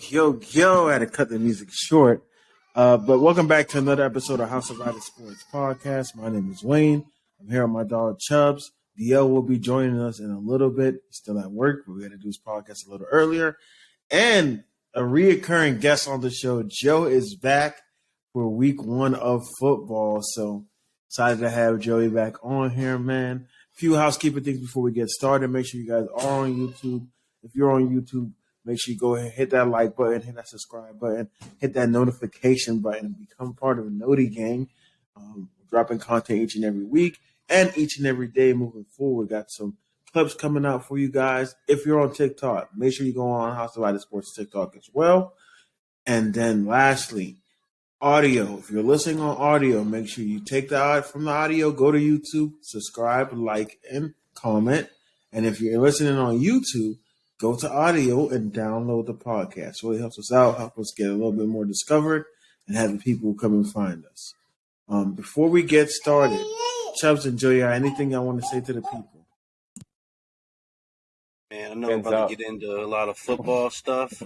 Yo, I had to cut the music short. But welcome back to another episode of House of Sports podcast. My name is Dwayne. I'm here with my dog Chubbs. DL will be joining us in a little bit. He's still at work, but we had to do his podcast a little earlier. And a reoccurring guest on the show, Joe, is back for week 1 of football. So excited to have Joey back on here, man. A few housekeeping things before we get started. Make sure you guys are on YouTube. If you're on YouTube, make sure you go ahead, hit that like button, hit that subscribe button, hit that notification button, and become part of the Noti gang. Dropping content each and every week and each and every day moving forward. Got some clips coming out for you guys. If you're on TikTok, make sure you go on House of Sports TikTok as well. And then lastly, audio. If you're listening on audio, make sure you take from the audio, go to YouTube, subscribe, like, and comment. And if you're listening on YouTube, go to audio and download the podcast. Really helps us out, help us get a little bit more discovered, and have the people come and find us. Before we get started, Chubbs and Julian, anything I want to say to the people? Man, I know we're about to get into a lot of football stuff.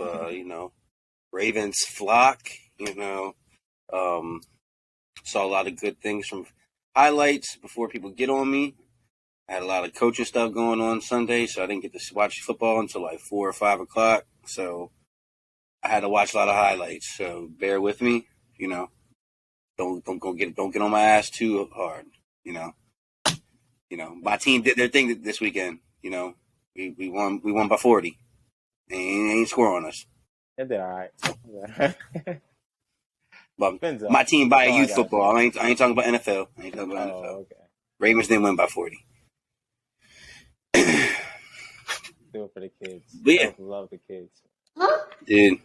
Ravens flock. Saw a lot of good things from highlights before people get on me. I had a lot of coaching stuff going on Sunday, so I didn't get to watch football until like 4 or 5 o'clock. So I had to watch a lot of highlights. So bear with me. Don't get on my ass too hard. My team did their thing this weekend. We won by 40. They ain't score on us. Yeah, they're all right. But my team by youth football. I ain't talking about NFL. Okay. Ravens didn't win by 40. Do it for the kids. Yeah. Love the kids. Dude.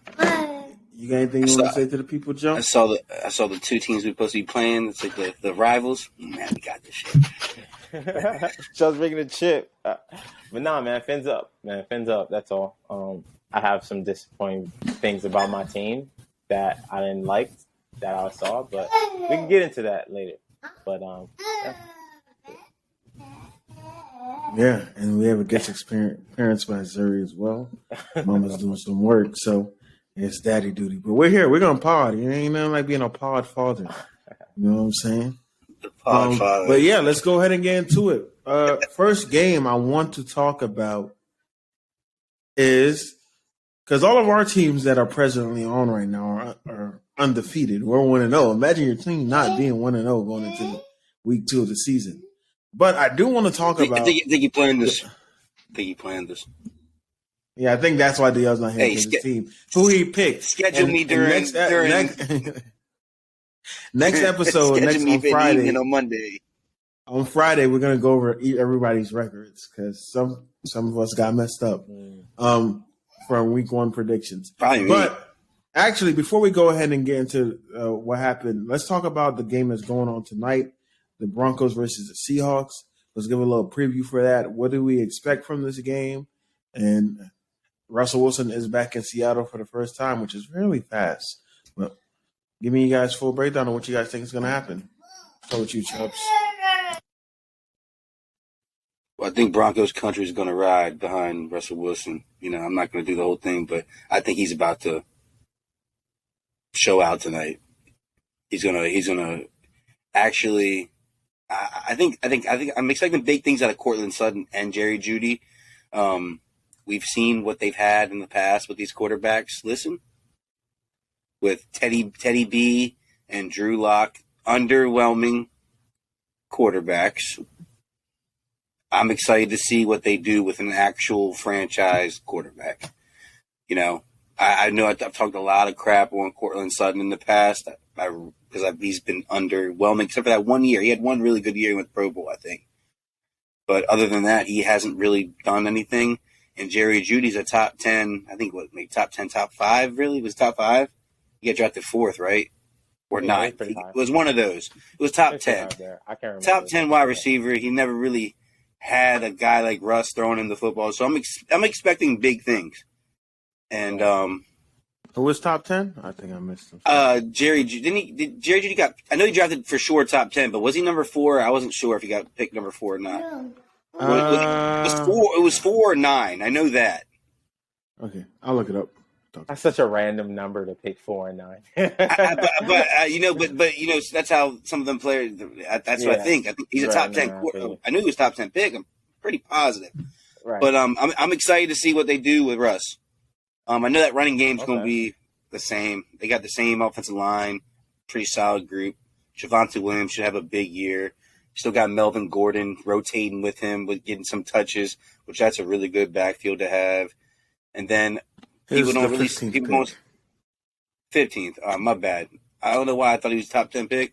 You got anything you want to say to the people, Joe? I saw the two teams we're supposed to be playing. It's like the rivals. Man, we got this shit. Just bringing the chip. But nah, man, fins up. That's all. I have some disappointing things about my team that I didn't like that I saw, but we can get into that later. But yeah, and we have a guest appearance by Zuri as well. Mama's doing some work, so it's daddy duty. But we're here. We're going to pod. It ain't nothing like being a pod father. You know what I'm saying? The pod father. But yeah, let's go ahead and get into it. First game I want to talk about is because all of our teams that are presently on right now are undefeated. We're 1-0. Imagine your team not being 1-0 going into week 2 of the season. But I do want to talk about. I think you planned this. Yeah, I think that's why DL's not here for his team. Who he picked. Schedule me during next episode, next on Friday. On Monday. On Friday, we're gonna go over everybody's records because some of us got messed up from week 1 predictions. Probably me. But actually, before we go ahead and get into what happened, let's talk about the game that's going on tonight. The Broncos versus the Seahawks. Let's give a little preview for that. What do we expect from this game? And Russell Wilson is back in Seattle for the first time, which is really fast. But give me you guys full breakdown on what you guys think is going to happen. So with you, Chubbs. Well, I think Broncos country is going to ride behind Russell Wilson. I'm not going to do the whole thing, but I think he's about to show out tonight. He's gonna actually. I think I'm expecting big things out of Cortland Sutton and Jerry Jeudy. We've seen what they've had in the past with these quarterbacks. Listen, with Teddy B and Drew Lock, underwhelming quarterbacks. I'm excited to see what they do with an actual franchise quarterback. I know I've talked a lot of crap on Cortland Sutton in the past because he's been underwhelming, except for that 1 year. He had one really good year with Pro Bowl, I think. But other than that, he hasn't really done anything. And Jerry Jeudy's a top 10, I think, top 10, top 5, really? Was top 5? He got drafted 4th, right? Or 9th. It was one of those. It was top 10. I can't remember. Top 10 wide receiver. He never really had a guy like Russ throwing him the football. So I'm expecting big things. And who was top 10? I think I missed him. Jerry Jeudy got? I know he drafted for sure top 10, but was he number 4? I wasn't sure if he got picked number 4 or not. It was 4 or 9. I know that. Okay, I'll look it up. talk. That's such a random number to pick 4 and 9. But that's how some of them players. That's what I think. I think he's a top 10. I knew he was top 10 pick. I'm pretty positive. Right. But I'm excited to see what they do with Russ. I know that running game's going to be the same. They got the same offensive line, pretty solid group. Javonte Williams should have a big year. Still got Melvin Gordon rotating with him, with getting some touches, which that's a really good backfield to have. And then people don't really 15th. My bad. I don't know why I thought he was top 10 pick.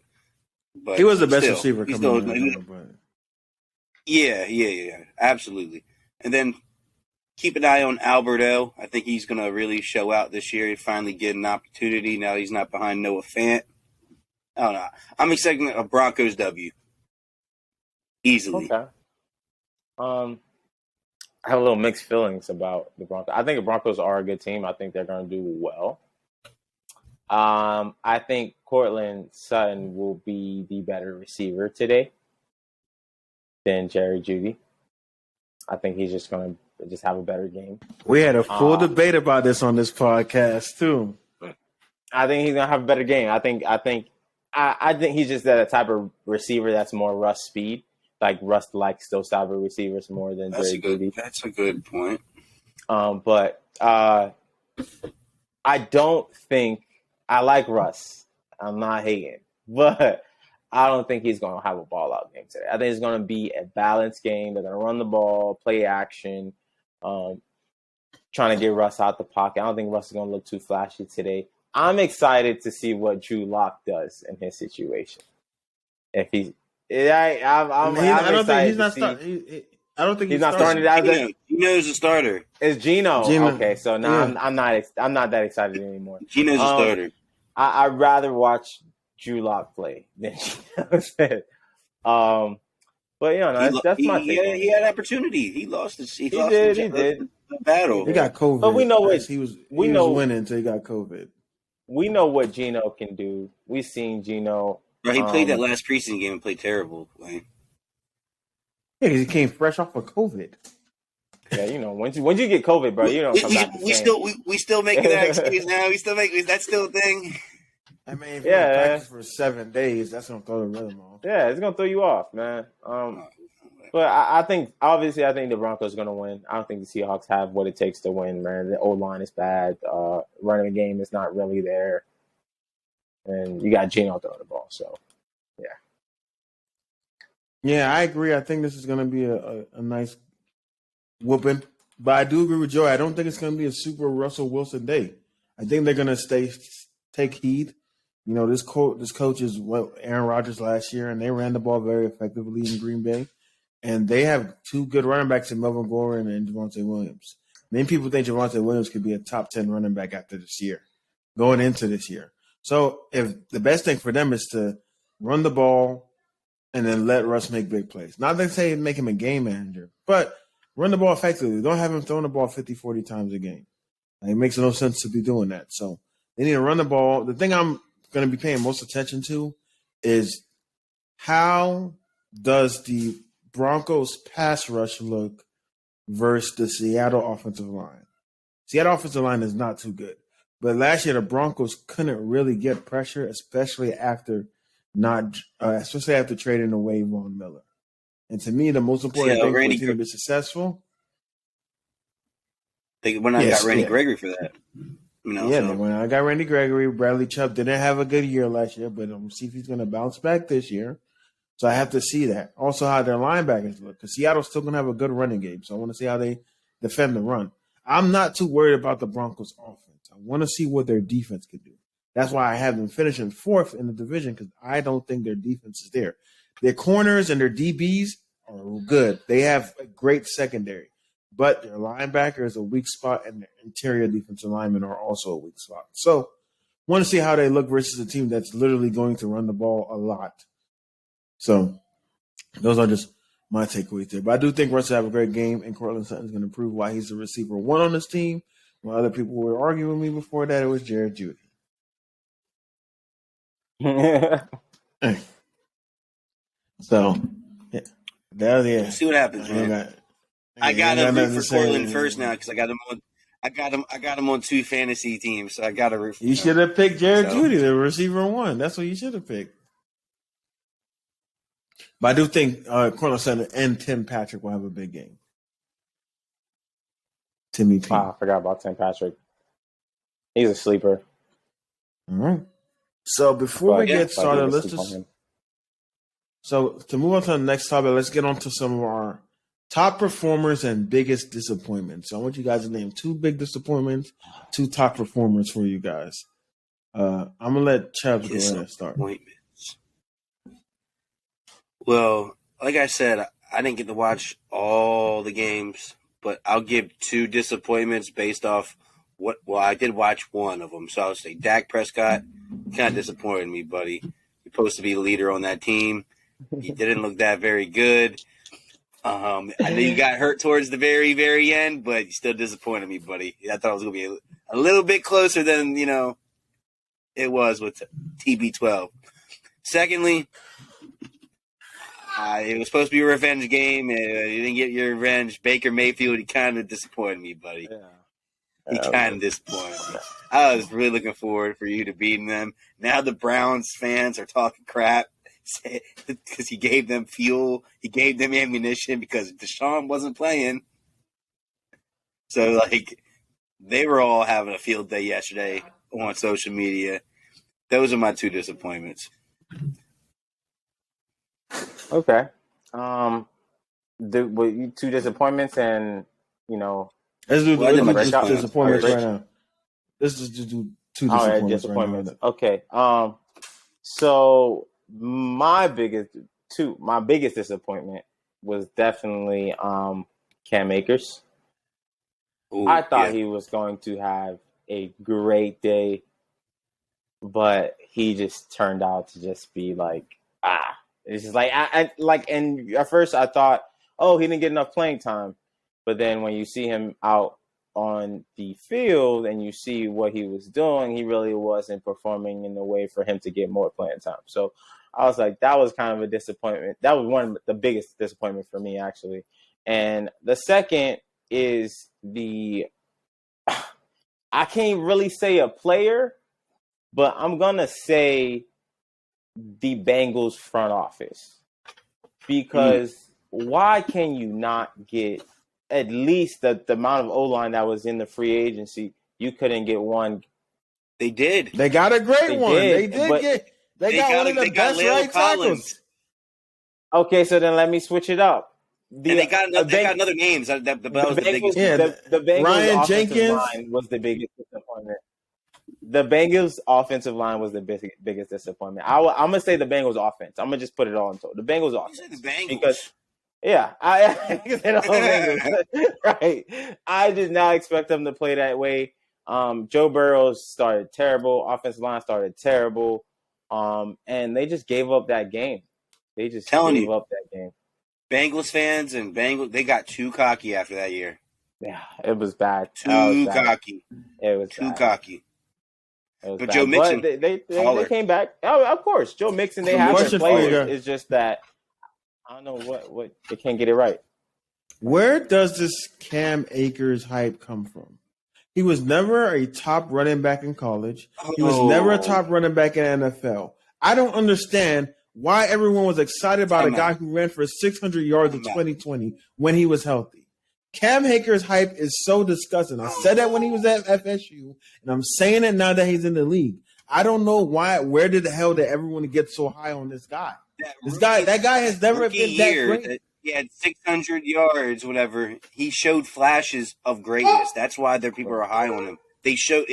But he was the best receiver coming out. Yeah, absolutely. And then keep an eye on Alberto. I think he's going to really show out this year. He finally get an opportunity. Now he's not behind Noah Fant. I don't know. I'm expecting a Broncos W. Easily. Okay. I have a little mixed feelings about the Broncos. I think the Broncos are a good team. I think they're going to do well. I think Courtland Sutton will be the better receiver today than Jerry Jeudy. I think he's just going to just have a better game. We had a full debate about this on this podcast too. I think he's going to have a better game. I think he's just that type of receiver that's more Russ speed. Like Russ likes those type of receivers more than Jerry Jeudy. That's a good point. But I don't think I like Russ. I'm not hating, but I don't think he's going to have a ball out game today. I think it's going to be a balanced game. They're going to run the ball, play action, trying to get Russ out the pocket. I don't think Russ is going to look too flashy today. I'm excited to see what Drew Lock does in his situation. If he's I don't think he's not starting. Gino's a starter. It's Gino. Okay, so now I'm not that excited anymore. Gino's a starter. I'd rather watch Drew Lock play than Gino said. But that's my thing. He had opportunity. He lost it. He did. The battle. He got COVID. But we know what he was winning until he got COVID. We know what Gino can do. We've seen Gino. Bro, he played that last preseason game and played terrible. Like, yeah, because he came fresh off of COVID. Yeah, once you get COVID, bro, you don't come back. We still making that excuse now. We still make that's still a thing. I mean, if you practice for 7 days, that's gonna throw the rhythm off. Yeah, it's gonna throw you off, man. But I think the Broncos are gonna win. I don't think the Seahawks have what it takes to win, man. The O-line is bad. Running game is not really there. And you got Gino throwing the ball, so yeah. Yeah, I agree. I think this is going to be a nice whooping. But I do agree with Joe. I don't think it's going to be a super Russell Wilson day. I think they're going to take heed. This coach is Aaron Rodgers last year, and they ran the ball very effectively in Green Bay. And they have 2 good running backs in Melvin Gordon and Javonte Williams. Many people think Javonte Williams could be a top 10 running back after this year, going into this year. So if the best thing for them is to run the ball and then let Russ make big plays. Not to say make him a game manager, but run the ball effectively. Don't have him throwing the ball 50, 40 times a game. It makes no sense to be doing that. So they need to run the ball. The thing I'm going to be paying most attention to is how does the Broncos pass rush look versus the Seattle offensive line? Seattle offensive line is not too good. But last year, the Broncos couldn't really get pressure, especially after trading away Von Miller. And to me, the most important thing for a team to be successful. They went out and got Randy Gregory for that. When I got Randy Gregory, Bradley Chubb didn't have a good year last year, but I'm going to see if he's going to bounce back this year. So I have to see that. Also, how their linebackers look, because Seattle's still going to have a good running game. So I want to see how they defend the run. I'm not too worried about the Broncos' offense. I want to see what their defense could do. That's why I have them finishing 4th in the division, because I don't think their defense is there. Their corners and their DBs are good. They have a great secondary, but their linebacker is a weak spot, and their interior defensive linemen are also a weak spot. So want to see how they look versus a team that's literally going to run the ball a lot. So those are just my takeaways there. But I do think Russ will have a great game, and Courtland Sutton is going to prove why he's the receiver 1 on this team. While other people were arguing with me before that, it was Jared Jeudy. So, yeah. See what happens, man. I got him for Courtland first now because I got him on. I got him on 2 fantasy teams, so I got to root for him. You should have picked Jared Judy, the receiver 1. That's what you should have picked. But I do think Cornell Center and Tim Patrick will have a big game. Timmy P. Wow, I forgot about Tim Patrick. He's a sleeper. All right. So before we get started, let's just. So to move on to the next topic, let's get on to some of our top performers and biggest disappointments. So I want you guys to name 2 big disappointments, 2 top performers for you guys. I'm gonna let Chubbs go ahead and start. Well, like I said, I didn't get to watch all the games, but I'll give 2 disappointments based off what. Well, I did watch one of them, so I'll say Dak Prescott kind of disappointed me, buddy. You're supposed to be the leader on that team. He didn't look that very good. I know you got hurt towards the very, very end, but you still disappointed me, buddy. I thought it was going to be a little bit closer than, it was with TB12. Secondly, it was supposed to be a revenge game. You didn't get your revenge. Baker Mayfield, he kind of disappointed me, buddy. Yeah. He kind of disappointed me. I was really looking forward for you to beating them. Now the Browns fans are talking crap because he gave them fuel. He gave them ammunition because Deshaun wasn't playing. So, they were all having a field day yesterday on social media. Those are my 2 disappointments. Okay. 2 disappointments and, Let's do disappointments right now. Let's just do 2 disappointments. Right now. Okay. So my biggest disappointment was definitely Cam Akers. Ooh, I thought he was going to have a great day, but he just turned out to just be it's just and at first I thought, oh, he didn't get enough playing time. But then when you see him out on the field and you see what he was doing, he really wasn't performing in a way for him to get more playing time. So I was like, that was kind of a disappointment. That was one of the biggest disappointment for me, actually. And the second is I can't really say a player, but I'm going to say the Bengals front office. Because why can you not get at least the amount of O-line that was in the free agency? You couldn't get one. They did. They got a great one. They got one of the best right tackles. Okay, so then let me switch it up. They got another names. The Bengals Ryan offensive Jenkins line was the biggest disappointment. The Bengals offensive line was the biggest disappointment. I'm gonna say the Bengals offense. I'm gonna just put it all into the Bengals offense. The Bengals. Because I said all Bengals. Right. I did not expect them to play that way. Joe Burrow started terrible. Offensive line started terrible. And they just gave up that game. They just gave up that game. Bengals fans and they got too cocky after that year. Yeah, it was bad. Too cocky. It was too bad. cocky. But bad. Joe Mixon, they came back. Oh, of course, Joe Mixon. They have their players. It's just that I don't know what they can't get it right. Where does this Cam Akers hype come from? He was never a top running back in college. He was never a top running back in NFL. I don't understand why everyone was excited about a guy who ran for 600 yards in 2020 when he was healthy. Cam Akers' hype is so disgusting. I said that when he was at FSU, and I'm saying it now that he's in the league. I don't know why. Where did the hell did everyone get so high on this guy? That guy has never been that great. He had 600 yards, whatever. He showed flashes of greatness. That's why people are high on him. They showed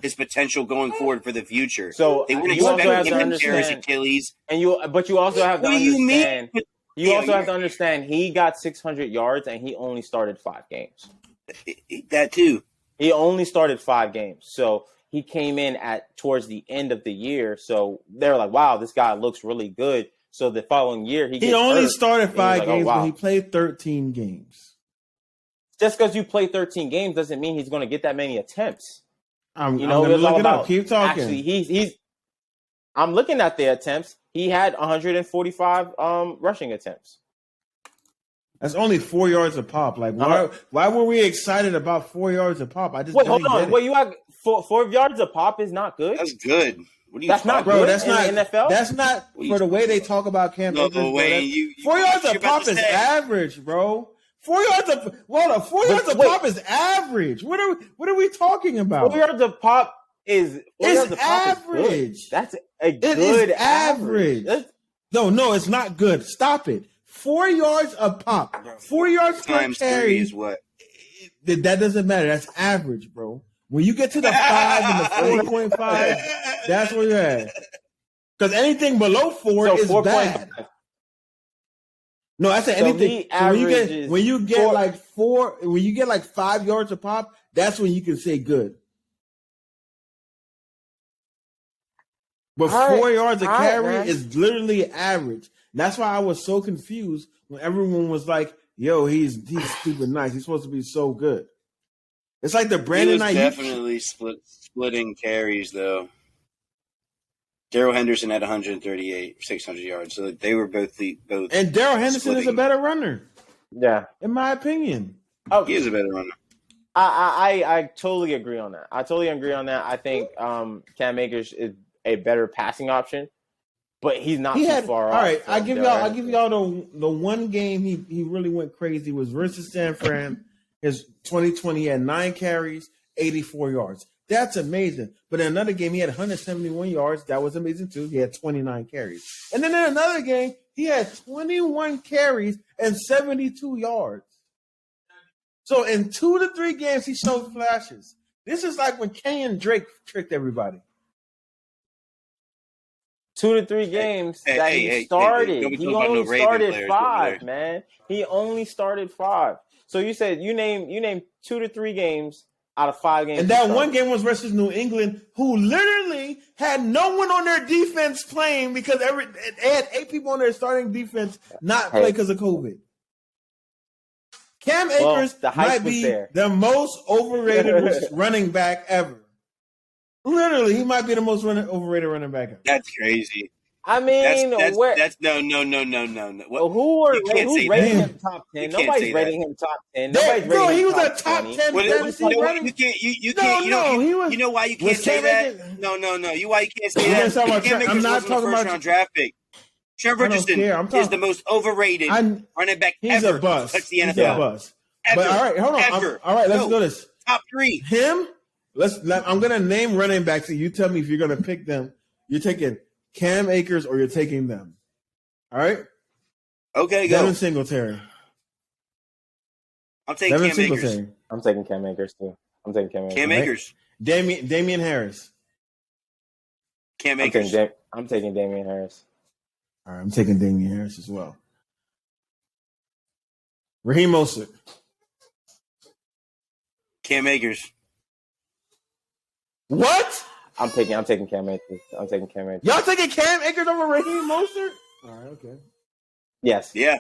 his potential going forward for the future. So they wouldn't expect him to tear his Achilles. But you also have to understand. You also have to understand he got 600 yards and he only started 5 games. That too. He only started 5 games. So he came in towards the end of the year. So they're like, wow, this guy looks really good. So the following year he only started 5 games, but he played 13 games. Just because you play 13 games doesn't mean he's going to get that many attempts. I'm going to look it up. Keep talking. Actually, I'm looking at the attempts. He had 145 rushing attempts. That's only 4 yards a pop. Like, why were we excited about 4 yards a pop? I just wait, hold didn't on. get it. Wait, you have 4 yards a pop is not good. That's good. What are you That's talking not Bro, good that's in not the NFL. That's not for the way they talk about Cam Akers. No, Wayne, 4 yards you're a about pop to is say. average, bro. 4 yards a pop is average. What are we talking about? 4 yards a pop is average. That's a It good is average. No, it's not good. Stop it. 4 yards a pop. 4 yards per Times carry 3 is what? That doesn't matter. That's average, bro. When you get to the 5 and the 4.5, that's where you're at. Because anything below 4 is 4. bad. No, I said anything. When you get like 5 yards a pop, that's when you can say good. But 4 yards a carry is literally average. That's why I was so confused when everyone was like, "Yo, he's stupid nice. He's supposed to be so good." It's like the Brandon Ayuk. He was definitely splitting carries though. Darrell Henderson had 138, 600 yards. So they were both. And Darrell Henderson is a better runner. Yeah, in my opinion. Oh, he is a better runner. I totally agree on that. I think Cam Akers is a better passing option, but he's not too far off. All right, I give y'all the one game he really went crazy was versus San Fran. His 2020, he had 9 carries, 84 yards. That's amazing. But in another game, he had 171 yards. That was amazing too. He had 29 carries. And then in another game, he had 21 carries and 72 yards. So in 2 to 3 games, he showed flashes. This is like when Kenyon Drake tricked everybody. 2 to 3 games he started. He only started 5, man. He only started 5. So you said you named 2 to 3 games out of 5 games. And that one game was versus New England, who literally had no one on their defense playing because they had 8 people on their starting defense not play because of COVID. Cam Akers might be the most overrated running back ever. Literally, he might be the most overrated running back ever. That's crazy. I mean, that's no. Who's rating him top 10? Nobody's rating him top 10. He was a top 10 fantasy running. You know why you can't say that? No. You why you can't say that? I'm not talking about first-round draft pick. Trevor Richardson is the most overrated running back ever. He's a bust. Touch the NFL. He's a bust. But all right, hold on. All right, let's do this. Top 3. Him. I'm gonna name running backs, and you tell me if you're gonna pick them. You're taking Cam Akers or you're taking them. All right. Okay, go. Devin Singletary. I'm taking Cam Akers. I'm taking Cam Akers too. I'm taking Cam Akers. Cam Akers. Damian Harris. Cam Akers. I'm taking Damian Harris. All right, I'm taking Damian Harris as well. Raheem Mostert. Cam Akers. What? I'm taking Cam Akers. I'm taking Cam Akers. Y'all taking Cam Akers over Raheem Mostert? All right, okay. Yes. Yeah.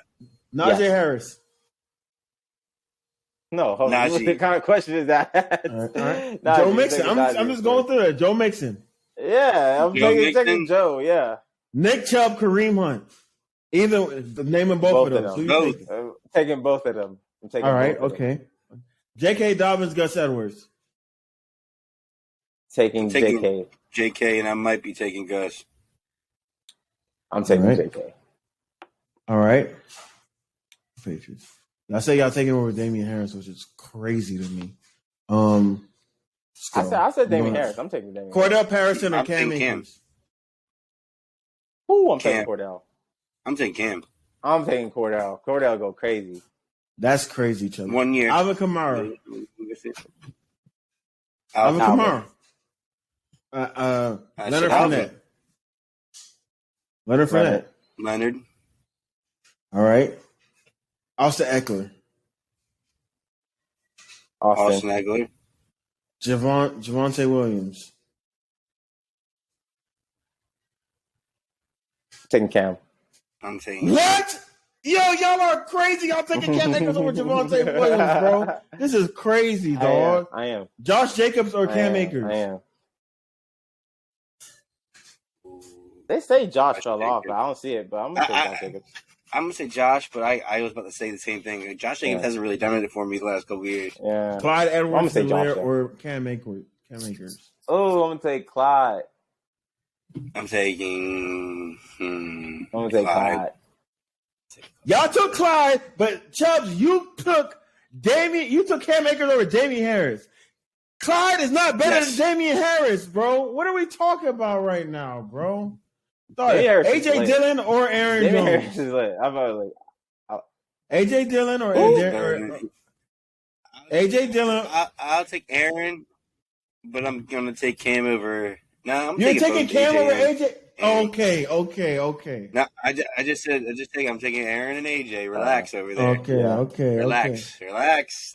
Najee Harris. No, hold on. What kind of question is that? All right. Joe Mixon. I'm just going through it. Joe Mixon. Yeah, I'm taking Joe. Yeah. Nick Chubb, Kareem Hunt. Either naming both of them. I'm taking both of them. All right, okay. J.K. Dobbins, Gus Edwards. Taking J.K. J.K. and I might be taking Gus. I'm taking J.K. All right. Patriots. I say y'all taking over Damian Harris, which is crazy to me. I said Damian Harris. I'm taking Damian. Cordell Patterson or Cam Akers? I'm taking Cordell. I'm taking Cam. I'm taking Cordell. Cordell go crazy. That's crazy, Chubb. 1 year. Alvin Kamara. Alvin Kamara. Leonard Fournette. Leonard. All right. Austin Eckler. Austin Eckler. Javonte Williams. Taking Cam. I'm taking what? Yo, y'all are crazy. Y'all taking Cam Akers over Javonte Williams, bro. This is crazy, dog. I am. Josh Jacobs or Cam Akers? I am. They say Josh fell off, but I don't see it. But I'm gonna take Josh Jacobs. I'm gonna say Josh, but I was about to say the same thing. Josh Jacobs hasn't really done it for me the last couple of years. Yeah. Clyde I'm gonna say Edwards-Helaire Josh, or Cam Akers. Oh, I'm gonna take Clyde. I'm taking. I'm gonna take Clyde. Y'all took Clyde, but Chubbs, you took Damian. You took Cam Akers over Damian Harris. Clyde is not better than Damian Harris, bro. What are we talking about right now, bro? Sorry, AJ Dillon or Aaron Jones? Harris is lit. I'm about AJ Dillon or AJ Dillon. I'll take Aaron, but I'm gonna take Cam over. No, You're taking Cam over AJ. Okay. No, I just said I'm taking Aaron and AJ. Relax over there. Okay. Relax.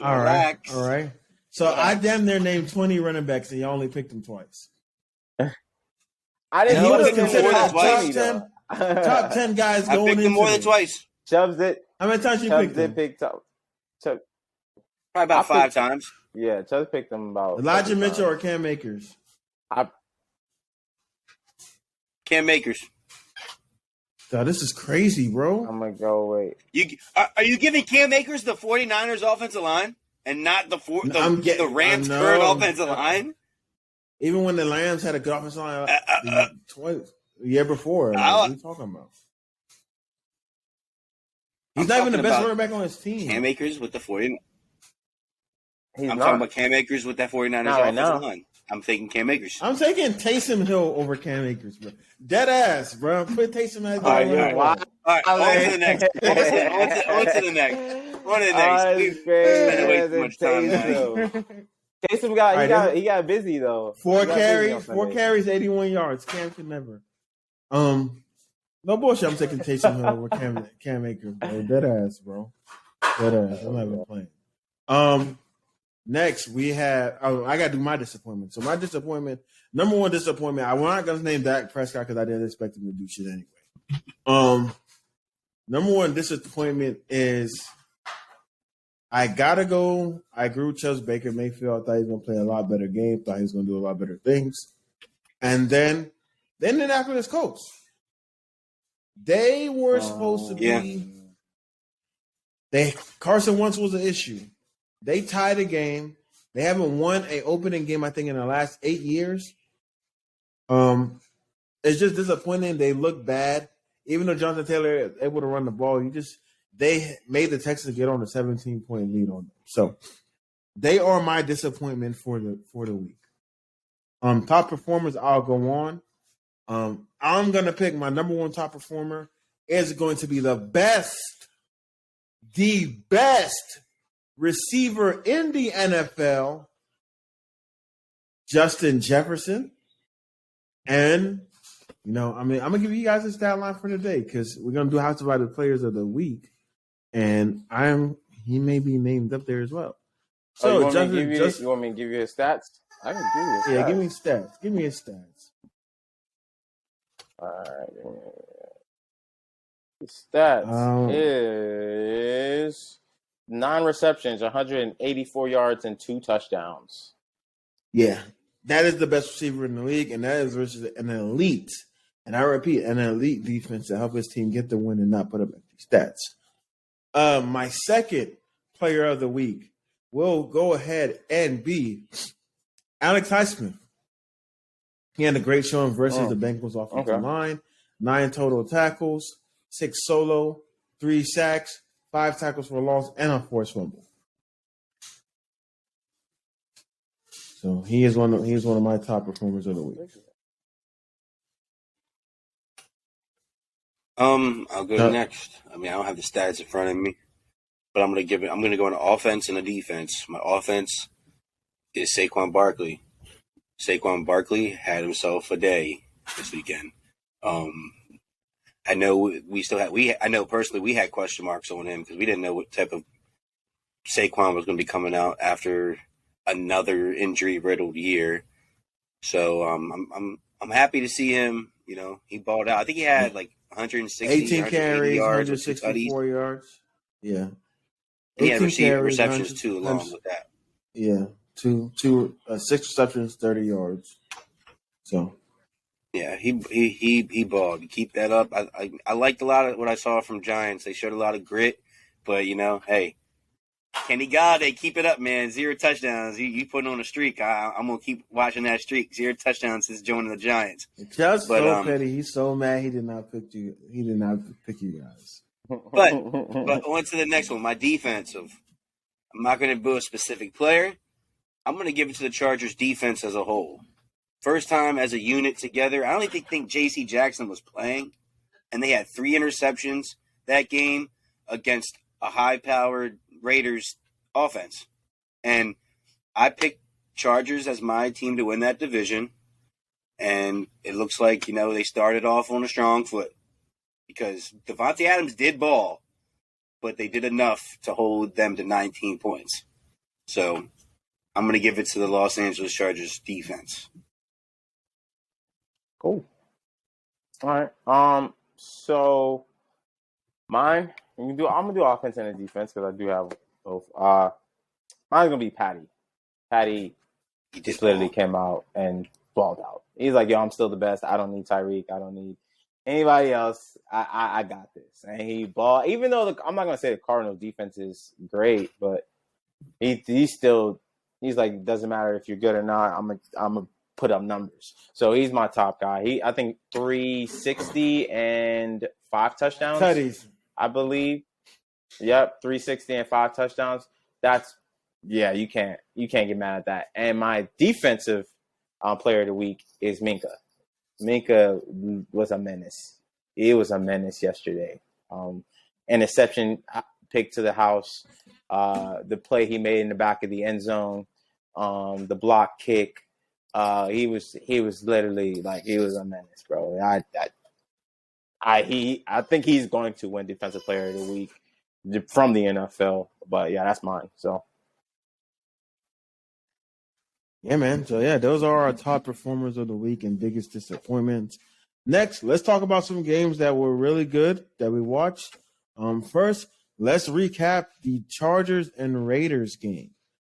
All right. So I damn near named 20 running backs, and you only picked them twice. I didn't. He know was considered top 10 guys going into. I picked him more than twice. Chubbs did. How many times you picked him? Chubbs. Probably about 5 times. Yeah, Chubbs picked him about. Elijah Mitchell or Cam Akers? Cam Akers. God, this is crazy, bro. I'm gonna go wait. Are you giving Cam Akers the 49ers offensive line and not the Rams current offensive line? Even when the Lambs had a good offensive line twice the year before, what are you talking about? He's not even the best running back on his team. Cam Akers with the 49ers. I'm talking about Cam Akers with that 49ers offensive line. I'm taking Cam Akers. I'm taking Taysom Hill over Cam Akers, bro. Dead ass, bro. Put Taysom as All right, on to the next. On to the next. We've spent way too much time now. Taysom he got busy though. 4 carries, 81 yards. Cam can never. No bullshit. I'm taking Taysom Hill over Cam Akers, bro. Dead ass, bro. Dead ass. I'm not even playing. Next, we have. I got to do my disappointment. So my disappointment, number one disappointment. I'm not gonna name Dak Prescott because I didn't expect him to do shit anyway. Number one disappointment is I gotta go. I agree with Chelsea Baker Mayfield. I thought he was gonna play a lot better game. Thought he was gonna do a lot better things. And then the Indianapolis Colts. They were supposed to be. Carson Wentz was an issue. They tied a game. They haven't won an opening game, I think, in the last 8 years. It's just disappointing. They look bad. Even though Jonathan Taylor is able to run the ball, they made the Texans get on a 17-point lead on them. So they are my disappointment for the week. Top performers, I'll go on. I'm gonna pick my number one top performer is going to be the best receiver in the NFL, Justin Jefferson. And, I'm going to give you guys a stat line for today because we're going to do House of the Players of the Week. And he may be named up there as well. So, you want me to give you his stats? I can give you his stats. Yeah, give me his stats. Give me his stats. All right. His stats is 9 receptions, 184 yards, and 2 touchdowns. Yeah, that is the best receiver in the league, and that is versus an elite, and I repeat, an elite defense to help his team get the win and not put up empty stats. My second player of the week will go ahead and be Alex Highsmith. He had a great showing versus the Bengals offensive line. 9 total tackles, 6 solo, 3 sacks, 5 tackles for a loss, and a forced fumble. So he is one of my top performers of the week. I'll go next. I don't have the stats in front of me, but I'm gonna go on offense and a defense. My offense is Saquon Barkley. Saquon Barkley had himself a day this weekend. I know I know personally we had question marks on him because we didn't know what type of Saquon was going to be coming out after another injury-riddled year. So I'm happy to see him. He balled out. I think he had like 160, 18 carries, yards, 164 yards. Yeah, and he had receptions too, along with that. Yeah, 6 receptions, 30 yards. So Yeah, he balled. Keep that up. I liked a lot of what I saw from Giants. They showed a lot of grit, but hey, Kenny Galladay, keep it up, man. 0 touchdowns. You putting on a streak. I'm gonna keep watching that streak. 0 touchdowns since joining the Giants. Just so petty. He's so mad he did not pick you. He did not pick you guys. But on to the next one. My defensive. I'm not going to boo a specific player. I'm going to give it to the Chargers defense as a whole. First time as a unit together. I don't even think J.C. Jackson was playing, and they had 3 interceptions that game against a high-powered Raiders offense. And I picked Chargers as my team to win that division, and it looks like, they started off on a strong foot because Davante Adams did ball, but they did enough to hold them to 19 points. So I'm going to give it to the Los Angeles Chargers defense. Cool. All right. So mine, I'm gonna do offense and defense because I do have both. Mine's gonna be Patty. Patty just literally came out and balled out. He's like, yo, I'm still the best. I don't need Tyreek. I don't need anybody else. I got this. And he ball. Even though I'm not gonna say the Cardinals defense is great, but he's like, doesn't matter if you're good or not. I'm a put up numbers. So he's my top guy. I think 360 and 5 touchdowns. Tutties. I believe. Yep, 360 and 5 touchdowns. You can't get mad at that. And my defensive player of the week is Minka. Minka was a menace. He was a menace yesterday. Interception pick to the house. The play he made in the back of the end zone. The block kick. He was literally like, he was a menace, bro. I think he's going to win Defensive Player of the Week from the NFL. But yeah, that's mine. So yeah, man. So yeah, those are our top performers of the week and biggest disappointments. Next, let's talk about some games that were really good that we watched. First, let's recap the Chargers and Raiders game.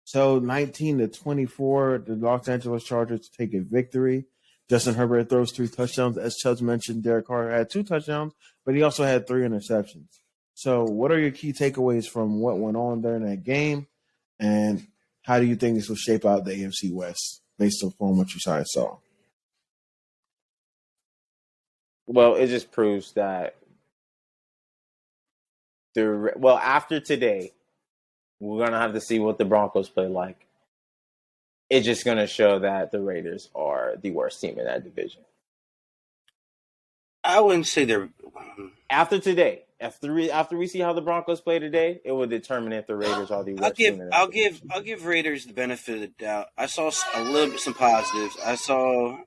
So 19-24, the Los Angeles Chargers take a victory. Justin Herbert throws 3 touchdowns. As Chubbs mentioned, Derek Carr had 2 touchdowns, but he also had 3 interceptions. So what are your key takeaways from what went on during that game? And how do you think this will shape out the AFC West based upon what you saw? Well, it just proves that after today, we're going to have to see what the Broncos play like. It's just going to show that the Raiders are the worst team in that division. I wouldn't say they're... After today, after we see how the Broncos play today, it will determine if the Raiders are the worst team in that division. I'll give Raiders the benefit of the doubt. I saw some positives. I saw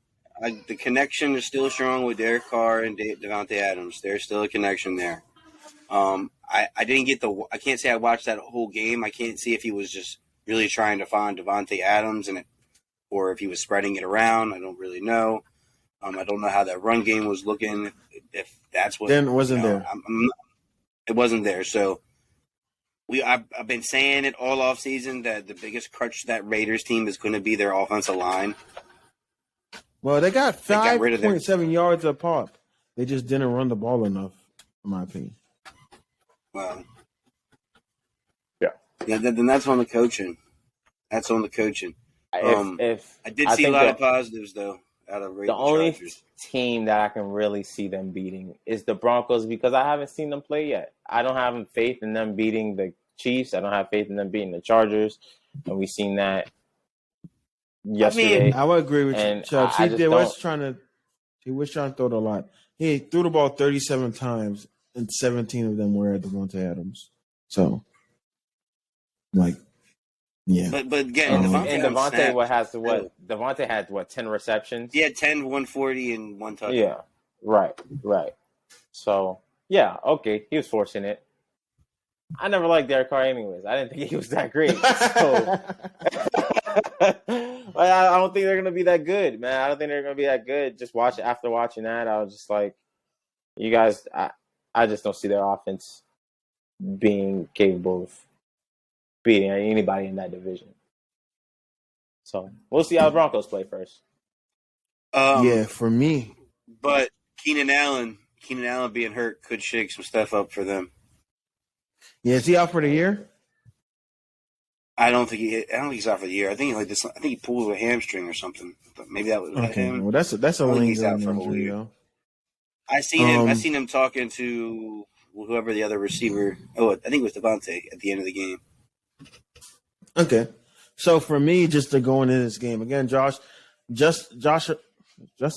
the connection is still strong with Derek Carr and Davante Adams. There's still a connection there. I didn't get I can't say I watched that whole game. I can't see if he was just really trying to find Davante Adams or if he was spreading it around. I don't really know. I don't know how that run game was looking. If that's what then wasn't there. It wasn't there. So I've been saying it all off season that the biggest crutch that Raiders team is going to be their offensive line. Well, they got 5.7 yards a pop. They just didn't run the ball enough, in my opinion. Well, yeah. Then that's on the coaching. That's on the coaching. I did see a lot of positives though out of Raiders. The only team that I can really see them beating is the Broncos because I haven't seen them play yet. I don't have faith in them beating the Chiefs. I don't have faith in them beating the Chargers, and we've seen that yesterday. I would agree with you, Chubbs. He was trying to throw it a lot. He threw the ball 37 times, and 17 of them were at Davante Adams. So, yeah. But again, Davante had 10 receptions? Yeah, 10, 140, and 1 touchdown. Yeah, right. So, yeah, okay, he was forcing it. I never liked Derek Carr anyways. I didn't think he was that great. So, I don't think they're going to be that good, man. I don't think they're going to be that good. After watching that, I was just like, you guys, I just don't see their offense being capable of beating anybody in that division. So we'll see how the Broncos play first. Yeah, for me. But Keenan Allen being hurt could shake some stuff up for them. Yeah, is he out for the year? I don't think he's out for the year. I think he pulled a hamstring or something. But maybe that was Okay, him. well that's a He's out lingering for a whole injury, year. though. I seen him talking to whoever the other receiver. Oh, I think it was Devontae at the end of the game. Okay, so for me, just to go into this game again, Justin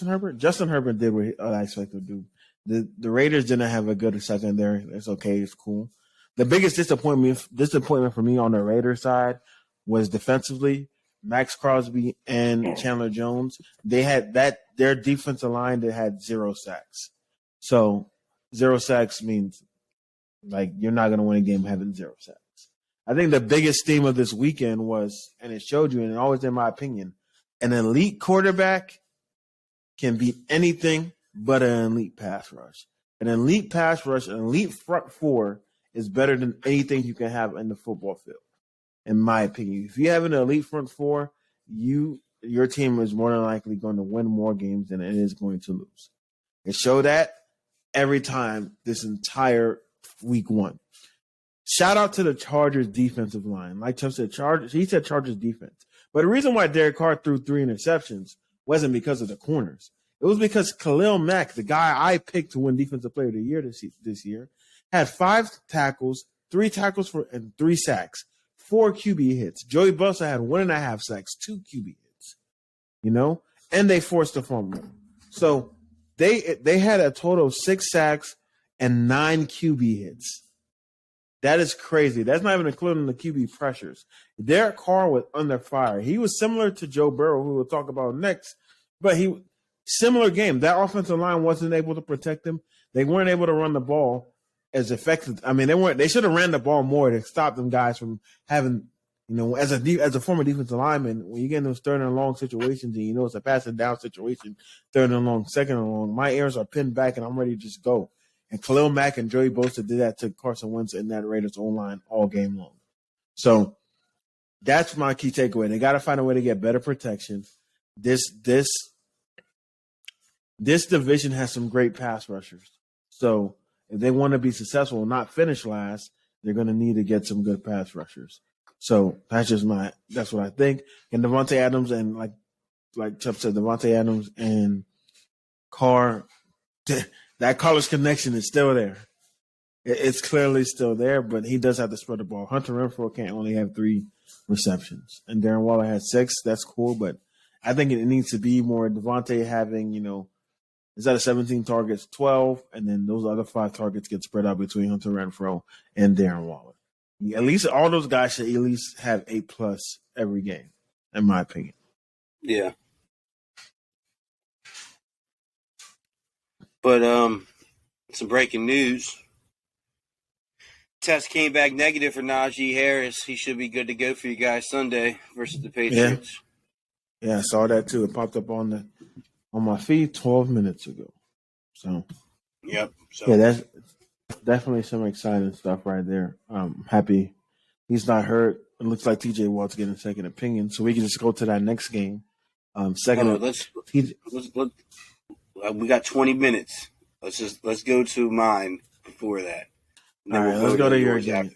Herbert did what I expected to do. The Raiders didn't have a good secondary. It's okay. It's cool. The biggest disappointment for me on the Raiders side was defensively. Max Crosby and Chandler Jones. They had their defensive line that had 0 sacks. So 0 sacks means like you're not going to win a game having 0 sacks. I think the biggest theme of this weekend was, and it showed you, and always in my opinion, an elite quarterback can beat anything but an elite pass rush. An elite pass rush, an elite front four is better than anything you can have in the football field, in my opinion. If you have an elite front four, your team is more than likely going to win more games than it is going to lose. It showed that every time this entire week one. Shout out to the Chargers defensive line. Like Chubb said, he said Chargers defense. But the reason why Derek Carr threw 3 interceptions wasn't because of the corners. It was because Khalil Mack, the guy I picked to win Defensive Player of the Year this year, had 5 tackles, 3 tackles and 3 sacks, 4 QB hits. Joey Bosa had 1.5 sacks, 2 QB hits. And they forced a fumble. So they had a total of 6 sacks and 9 QB hits. That is crazy. That's not even including the QB pressures. Derek Carr was under fire. He was similar to Joe Burrell, who we'll talk about next, but similar game. That offensive line wasn't able to protect him. They weren't able to run the ball as effective. I mean, they should have ran the ball more to stop them guys from having, as a former defensive lineman, when you get in those third and long situations and it's a passing down situation, third and long, second and long, my ears are pinned back and I'm ready to just go. And Khalil Mack and Joey Bosa did that to Carson Wentz in that Raiders O-line all game long. So that's my key takeaway. They got to find a way to get better protection. This division has some great pass rushers. So if they want to be successful and not finish last, they're going to need to get some good pass rushers. So that's what I think. And Devontae Adams and like Chubb said, Devontae Adams and Carr, that college connection is still there. It's clearly still there, but he does have to spread the ball. Hunter Renfrow can't only have 3 receptions. And Darren Waller had 6. That's cool, but I think it needs to be more Devontae having, instead of 17 targets, 12, and then those other 5 targets get spread out between Hunter Renfrow and Darren Waller. At least all those guys should at least have 8+ every game, in my opinion. Yeah. But some breaking news. Test came back negative for Najee Harris. He should be good to go for you guys Sunday versus the Patriots. Yeah, I saw that too. It popped up on my feed 12 minutes ago. So, yep. So yeah, that's definitely some exciting stuff right there. I'm happy he's not hurt. It looks like TJ Watt's getting a second opinion, so we can just go to that next game. We got 20 minutes. Let's go to mine before that. All right, let's go to your game.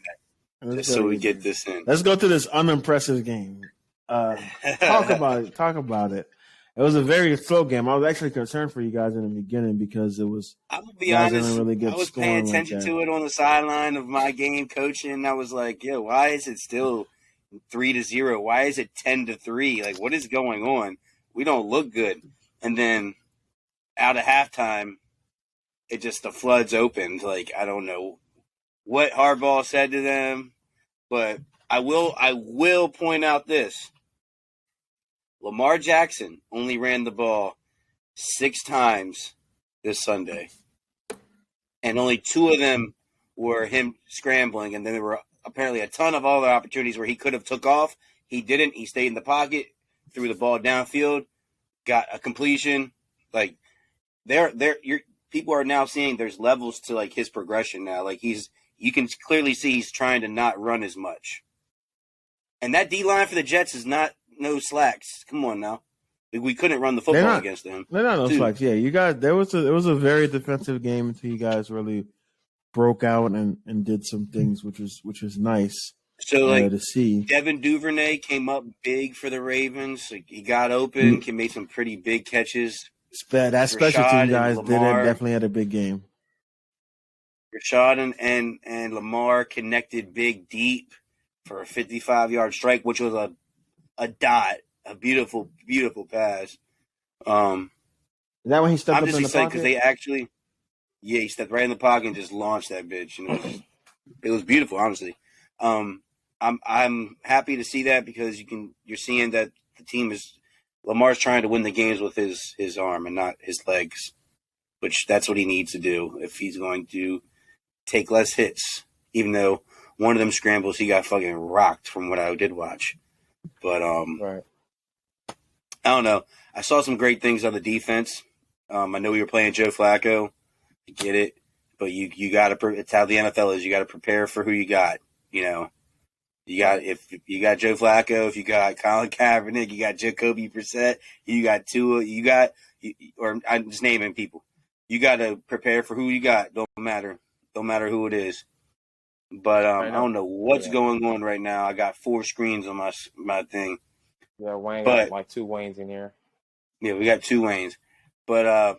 So we get this in. Let's go to this unimpressive game. Talk about it. It was a very slow game. I was actually concerned for you guys in the beginning because it was. I'm gonna be honest. I was paying attention to it on the sideline of my game coaching. I was like, "Yo, why is it still 3-0? Why is it 10-3? Like, what is going on? We don't look good." And then out of halftime, the floods opened. Like, I don't know what Harbaugh said to them, but I will point out this. Lamar Jackson only ran the ball 6 times this Sunday. And only 2 of them were him scrambling. And then there were apparently a ton of other opportunities where he could have took off. He didn't. He stayed in the pocket, threw the ball downfield, got a completion. Like, people are now seeing there's levels to like his progression now. Like you can clearly see he's trying to not run as much. And that D line for the Jets is not no slacks. Come on now. We couldn't run the football against them. They're not no slacks. Yeah, you guys. It was a very defensive game until you guys really broke out and did some things, which was nice. So to see. Devin Duvernay came up big for the Ravens. Like, he got open, he made some pretty big catches. That special team guys definitely had a big game. Rashad and Lamar connected big deep for a 55-yard strike, which was a dot, a beautiful, beautiful pass. Is that when he stepped up in the pocket? Because they actually, he stepped right in the pocket and just launched that bitch. It was beautiful, honestly. I'm happy to see that because you're seeing that the team is Lamar's trying to win the games with his arm and not his legs, which that's what he needs to do if he's going to take less hits. Even though one of them scrambles he got fucking rocked from what I did watch, but right. I don't know. I saw some great things on the defense. I know we were playing Joe Flacco. I get it, but you got to. It's how the NFL is. You got to prepare for who you got. If you got Joe Flacco, if you got Colin Kaepernick, you got Jacoby Brissett, you got Tua, or I'm just naming people. You got to prepare for who you got. Don't matter who it is. But I don't know what's going on right now. I got 4 screens on my thing. Yeah, Wayne got like 2 Waynes in here. Yeah, we got 2 Waynes. But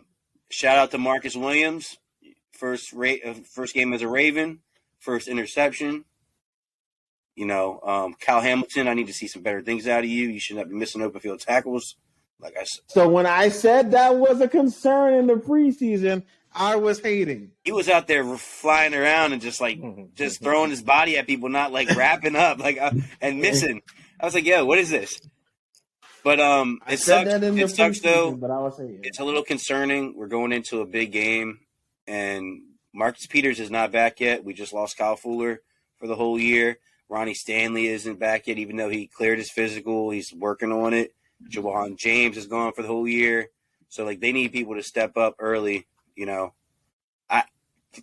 shout out to Marcus Williams, first game as a Raven, first interception. Cal Hamilton, I need to see some better things out of you. You should not be missing open field tackles. Like I said. So when I said that was a concern in the preseason, I was hating. He was out there flying around and just throwing his body at people, not like wrapping up, and missing. I was like, "Yo, what is this?" But it sucks though. But I was hating. It's a little concerning. We're going into a big game, and Marcus Peters is not back yet. We just lost Kyle Fuller for the whole year. Ronnie Stanley isn't back yet, even though he cleared his physical. He's working on it. Jawan James is gone for the whole year. So, they need people to step up early,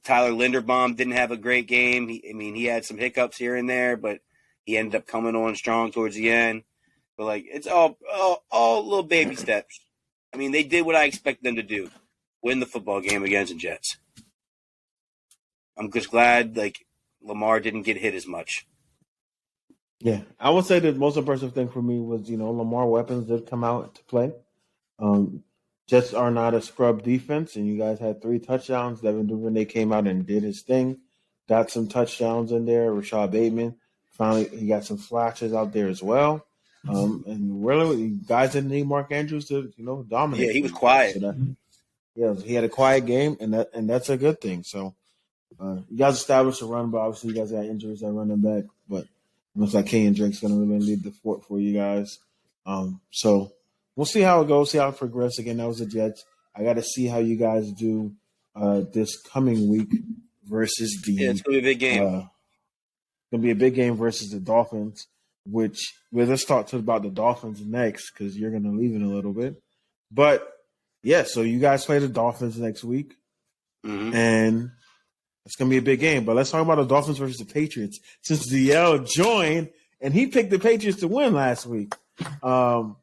Tyler Linderbaum didn't have a great game. He had some hiccups here and there, but he ended up coming on strong towards the end. But, it's all little baby steps. They did what I expect them to do, win the football game against the Jets. I'm just glad, Lamar didn't get hit as much. Yeah, I would say the most impressive thing for me was, Lamar weapons did come out to play. Jets are not a scrub defense, and you guys had 3 touchdowns. Devin Duvernay came out and did his thing, got some touchdowns in there. Rashad Bateman, finally, he got some flashes out there as well. And really, guys didn't need Mark Andrews to, dominate. Yeah, he was quiet. So he had a quiet game, and that's a good thing. So you guys established a run, but obviously you guys got injuries at running back, but it looks like Kenyon Drake's going to really lead the fort for you guys. So we'll see how it goes, see how it progresses. Again, that was the Jets. I got to see how you guys do this coming week versus the. Yeah, it's going to be a big game. Going to be a big game versus the Dolphins. Let's talk about the Dolphins next because you're going to leave in a little bit. But yeah, so you guys play the Dolphins next week, and it's going to be a big game. But let's talk about the Dolphins versus the Patriots. Since DL joined, and he picked the Patriots to win last week. DL,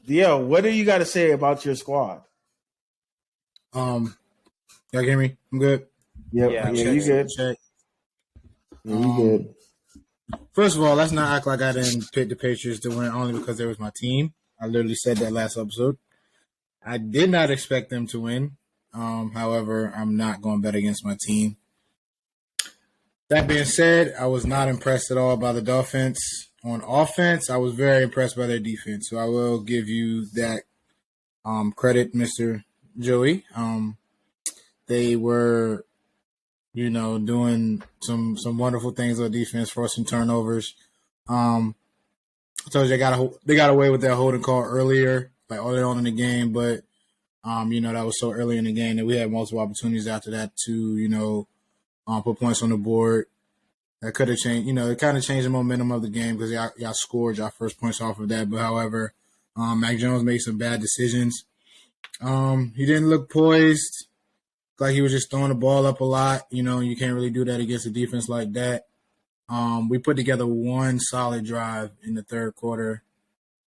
what do you got to say about your squad? Y'all hear me? I'm good. Yeah, you good. Check. Yeah, you good. First of all, let's not act like I didn't pick the Patriots to win only because they was my team. I literally said that last episode. I did not expect them to win. However, I'm not going to bet against my team. That being said, I was not impressed at all by the Dolphins. On offense, I was very impressed by their defense. So I will give you that credit, Mr. Joey. They were, doing some wonderful things on defense, forcing turnovers. I told you they got away with that holding call earlier, early on in the game, but that was so early in the game that we had multiple opportunities after that to, put points on the board. That could have changed, it kind of changed the momentum of the game because y'all scored y'all first points off of that. But however, Mac Jones made some bad decisions. He didn't look poised, like he was just throwing the ball up a lot. You can't really do that against a defense like that. We put together one solid drive in the third quarter.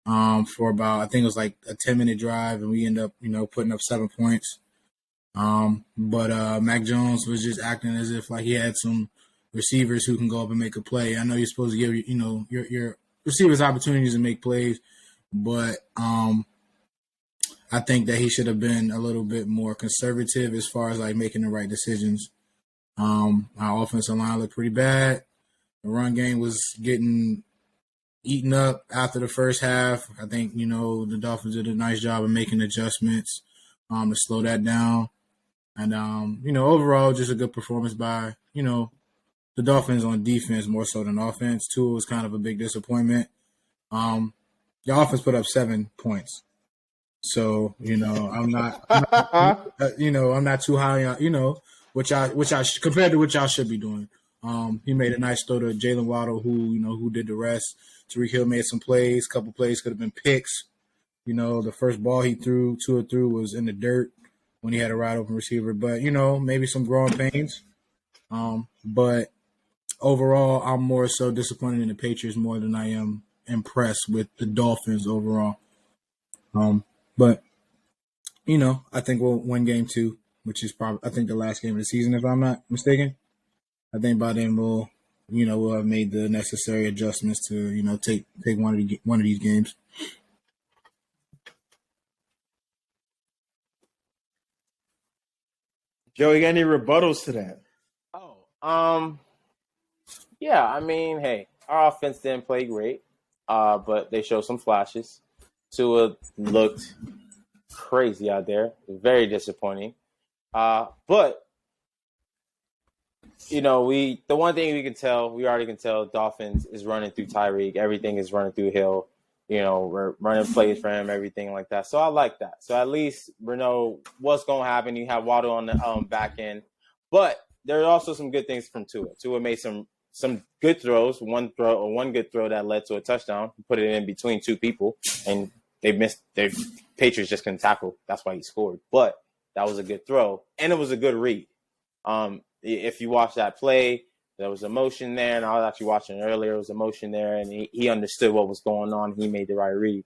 for about, I think it was like a 10-minute drive, and we end up, putting up 7 points. But Mac Jones was just acting as if like he had some receivers who can go up and make a play. I know you're supposed to give, your receivers opportunities to make plays, but I think that he should have been a little bit more conservative as far as like making the right decisions. Our offensive line looked pretty bad. The run game was getting eaten up after the first half. I think, the Dolphins did a nice job of making adjustments to slow that down. And, overall, just a good performance by, the Dolphins on defense more so than offense. Tua was kind of a big disappointment. The offense put up 7 points. So, I'm not too high on, which I compared to what y'all should be doing. He made a nice throw to Jalen Waddle, who did the rest. Tyreek Hill made some plays. A couple plays could have been picks. The first ball he threw, Tua threw, was in the dirt when he had a wide open receiver. But, maybe some growing pains. But overall, I'm more so disappointed in the Patriots more than I am impressed with the Dolphins overall. But, I think we'll win game 2, which is probably, I think, the last game of the season, if I'm not mistaken. I think by then we'll have made the necessary adjustments to, take one of these games. Joe, you got any rebuttals to that? Yeah, I mean, hey, our offense didn't play great, but they showed some flashes. Tua looked crazy out there. Very disappointing. But the one thing we already can tell, Dolphins is running through Tyreek. Everything is running through Hill. We're running plays for him, everything like that. So I like that. So at least we know what's going to happen. You have Waddle on the back end. But there are also some good things from Tua. Tua made some good throws. One good throw that led to a touchdown. He put it in between two people, and they missed. Their Patriots just couldn't tackle. That's why he scored. But that was a good throw, and it was a good read. If you watch that play, there was emotion there, and I was actually watching it earlier. There was emotion there, and he understood what was going on. He made the right read.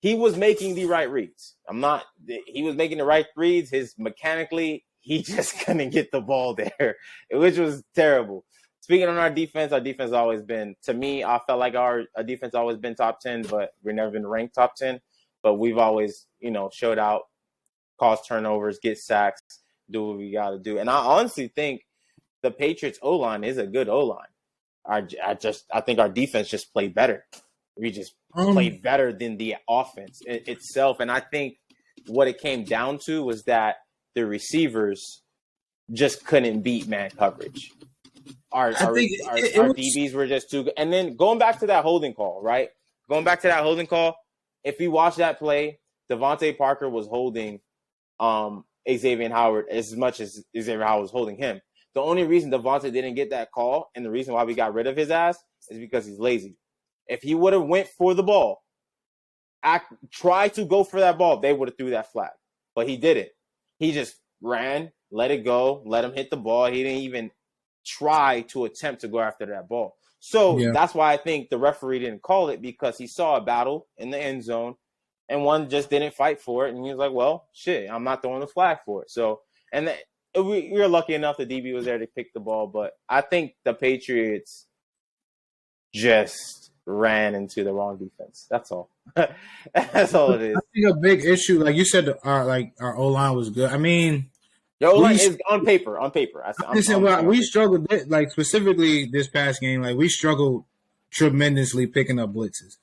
He was making the right reads. He was making the right reads. Mechanically, he just couldn't get the ball there, which was terrible. Speaking on our defense has always been, to me, I felt like our defense has always been top 10, but we've never been ranked top 10. But we've always, showed out, caused turnovers, get sacks, do what we got to do. And I honestly think the Patriots O-line is a good O-line. I think our defense just played better. We just played better than the offense itself. And I think what it came down to was that the receivers just couldn't beat man coverage. Our DBs were just too good. And then going back to that holding call, right? If you watch that play, Devontae Parker was holding Xavier Howard as much as Xavier Howard was holding him. The only reason Devontae didn't get that call and the reason why we got rid of his ass is because he's lazy. If he would have went for the ball, tried to go for that ball, they would have threw that flag. But he didn't. He just ran, let it go, let him hit the ball. He didn't even try to attempt to go after that ball. So That's why I think the referee didn't call it, because he saw a battle in the end zone and one just didn't fight for it. And he was like, well, shit, I'm not throwing the flag for it. So, and we were lucky enough the DB was there to pick the ball. But I think the Patriots just ran into the wrong defense. That's all. That's all it is. I think a big issue, like you said, our O-line was good. I mean, your O-line is on paper. We struggled, like specifically this past game. Like we struggled tremendously picking up blitzes.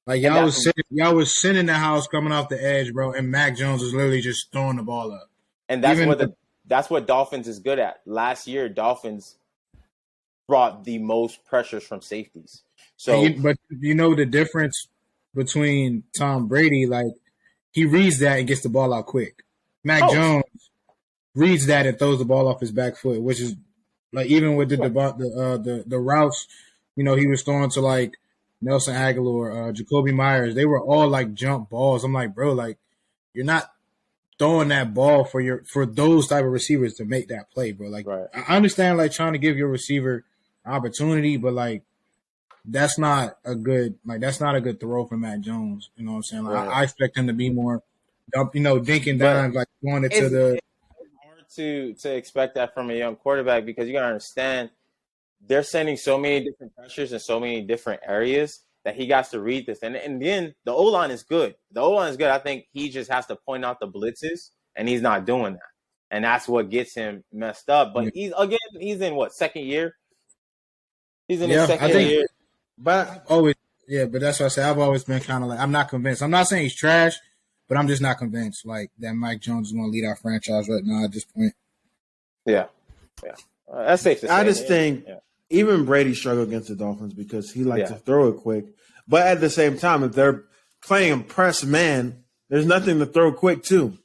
Like y'all was sitting in the house coming off the edge, bro, and Mac Jones was literally just throwing the ball up. And that's what Dolphins is good at. Last year, Dolphins brought the most pressures from safeties. So, but the difference between Tom Brady, like he reads that and gets the ball out quick. Mac Jones reads that and throws the ball off his back foot, which is like even with the routes, he was throwing to like Nelson Aguilar, Jacoby Myers. They were all like jump balls. I'm like, bro, like you're not throwing that ball for those type of receivers to make that play, bro. Like I understand like trying to give your receiver opportunity, but like that's not a good throw for Matt Jones. You know what I'm saying? Like, Right. I expect him to be more, dinking down, like going into the. It's hard to expect that from a young quarterback because you gotta understand they're sending so many different pressures in so many different areas that he got to read this. And then the O-line is good. I think he just has to point out the blitzes, and he's not doing that. And that's what gets him messed up. But he's in what, second year? He's in his second year. But but that's what I say. I've always been kind of like, I'm not convinced. I'm not saying he's trash, but I'm just not convinced like that Mike Jones is going to lead our franchise right now at this point. Yeah. That's safe to say. I just think even Brady struggled against the Dolphins because he likes to throw it quick. But at the same time, if they're playing press man, there's nothing to throw quick to.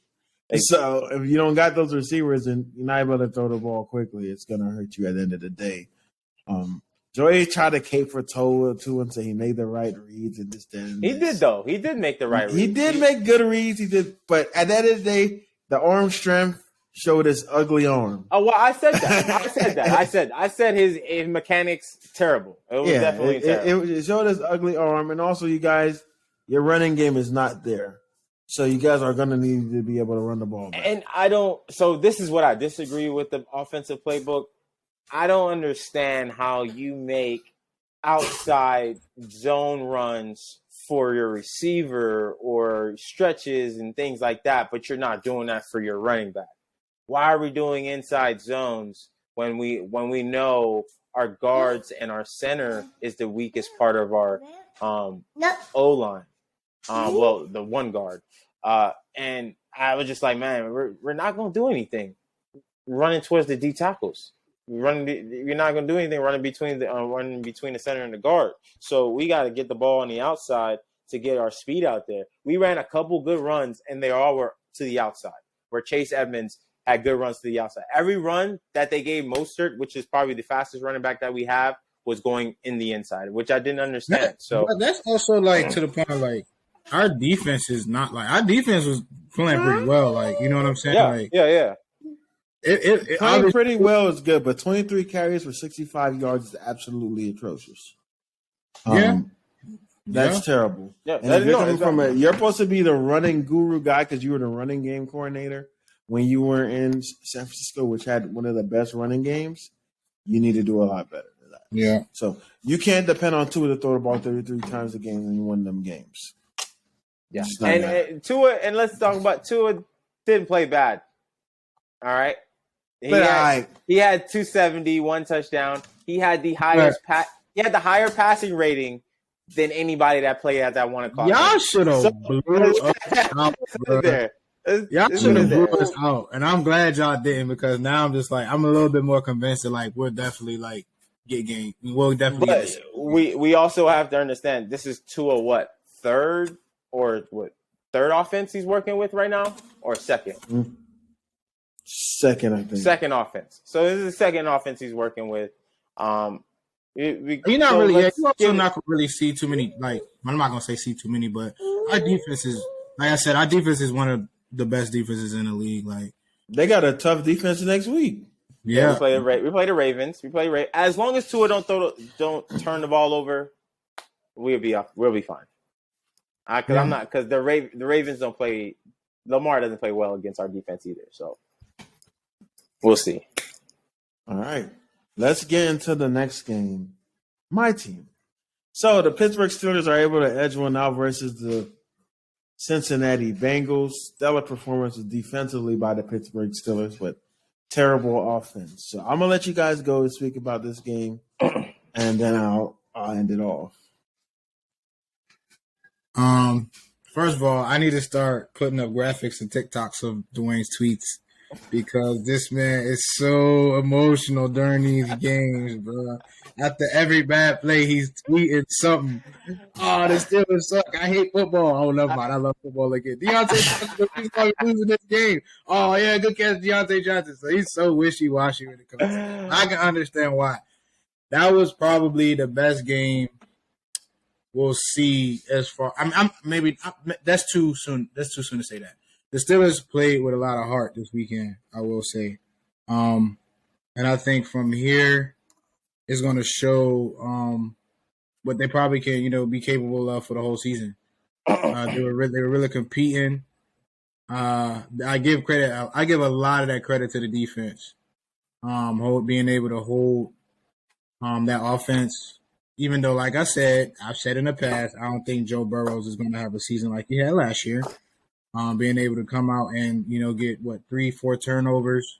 So if you don't got those receivers and you're not able to throw the ball quickly, it's going to hurt you at the end of the day. Joey tried to cape for Toa too and say he made the right reads and this, that, and He did, though. He did make the right reads. He did make good reads. He did. But at the end of the day, the arm strength showed his ugly arm. Oh, well, I said that. I said his mechanics terrible. It was definitely terrible. It showed his ugly arm. And also, you guys, your running game is not there. So you guys are going to need to be able to run the ball back. And so this is what I disagree with the offensive playbook. I don't understand how you make outside zone runs for your receiver or stretches and things like that, but you're not doing that for your running back. Why are we doing inside zones when we know our guards and our center is the weakest part of our O-line? Well, the one guard. And I was just like, man, we're not going to do anything running towards the D tackles. You're not going to do anything running between the center and the guard. So we got to get the ball on the outside to get our speed out there. We ran a couple good runs, and they all were to the outside, where Chase Edmonds had good runs to the outside. Every run that they gave Mostert, which is probably the fastest running back that we have, was going in the inside, which I didn't understand. So that's also like to the point of like our defense is not like our defense was playing pretty well. Like, you know what I'm saying? Yeah. It playing pretty well is good, but 23 carries for 65 yards is absolutely atrocious. That's terrible. Yeah, and if you're coming from you're supposed to be the running guru guy because you were the running game coordinator when you were in San Francisco, which had one of the best running games. You need to do a lot better than that. Yeah. So you can't depend on Tua to throw the ball 33 times a game and win them games. Yeah, and Tua, and let's talk about Tua. Didn't play bad. All right. He had 270, one touchdown. He had the highest he had the higher passing rating than anybody that played at that 1 o'clock. Y'all should have blew us out. Y'all should have blew us out, and I'm glad y'all didn't because now I'm just like I'm a little bit more convinced that like we'll definitely like get game. We'll definitely. But we also have to understand this is Tua third offense he's working with right now or second. Mm-hmm. Second, I think. Second offense. So this is the second offense he's working with. You're not really. You also not gonna really see too many. Like I'm not gonna say see too many, but our defense is, like I said, our defense is one of the best defenses in the league. Like they got a tough defense next week. Yeah, we play the Ravens. As long as Tua don't turn the ball over, we'll be fine. Because the Ravens don't play. Lamar doesn't play well against our defense either. So. We'll see. All right. Let's get into the next game. My team. So the Pittsburgh Steelers are able to edge one out versus the Cincinnati Bengals. Stellar performances defensively by the Pittsburgh Steelers, but terrible offense. So I'm going to let you guys go and speak about this game, and then I'll end it off. First of all, I need to start putting up graphics and TikToks of Dwayne's tweets. Because this man is so emotional during these games, bro. After every bad play, he's tweeting something. Oh, the Steelers suck. I hate football. Oh, never mind. I love football again. Deontay Johnson, he's probably losing this game. Oh, yeah, good catch, Deontay Johnson. So he's so wishy-washy when it comes to I can understand why. That was probably the best game we'll see as far. That's too soon. That's too soon to say that. The Steelers played with a lot of heart this weekend, I will say. And I think from here, it's going to show what they probably can, be capable of for the whole season. They were really competing. I give credit. I give a lot of that credit to the defense. Being able to hold that offense, even though, like I've said in the past, I don't think Joe Burrows is going to have a season like he had last year. Being able to come out and get 3-4 turnovers,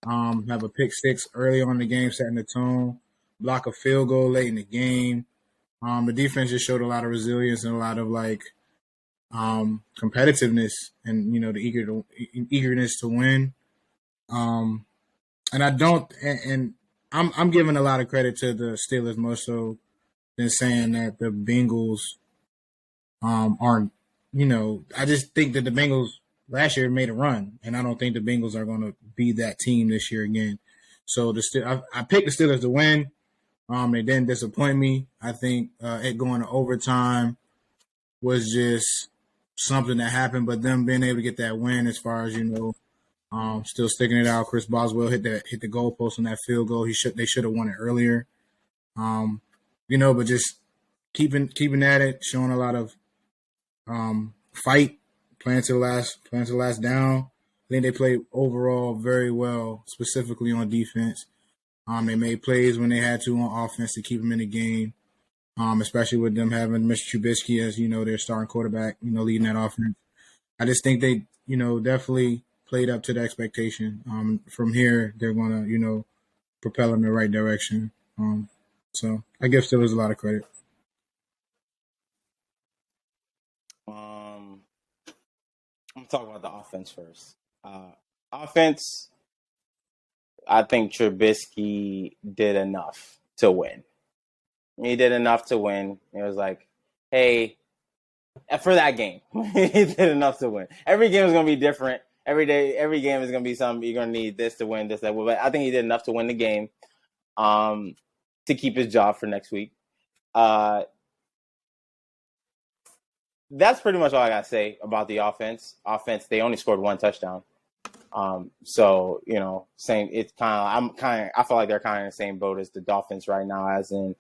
have a pick six early on in the game, setting the tone, block a field goal late in the game. The defense just showed a lot of resilience and a lot of competitiveness and the eagerness to win. And I don't, and I'm giving a lot of credit to the Steelers more so than saying that the Bengals aren't. I just think that the Bengals last year made a run, and I don't think the Bengals are going to be that team this year again. So I picked the Steelers to win. They didn't disappoint me. I think it going to overtime was just something that happened, but them being able to get that win, as far as still sticking it out. Chris Boswell hit the goalpost on that field goal. They should have won it earlier. But just keeping at it, showing a lot of fight, playing to the last down. I think they played overall very well, specifically on defense. They made plays when they had to on offense to keep them in the game, especially with them having Mr. Trubisky as, their starting quarterback, leading that offense. I just think they, definitely played up to the expectation. From here, they're going to, propel in the right direction. So I give Steelers a lot of credit. I'm talking about the offense first. Offense, I think Trubisky did enough to win. He did enough to win. It was like, hey, for that game, he did enough to win. Every game is going to be different. Every game is going to be something. You're going to need this to win, this, that. But I think he did enough to win the game to keep his job for next week. That's pretty much all I got to say about the offense. They only scored one touchdown. So, same. It's I feel like they're kind of in the same boat as the Dolphins right now, as in,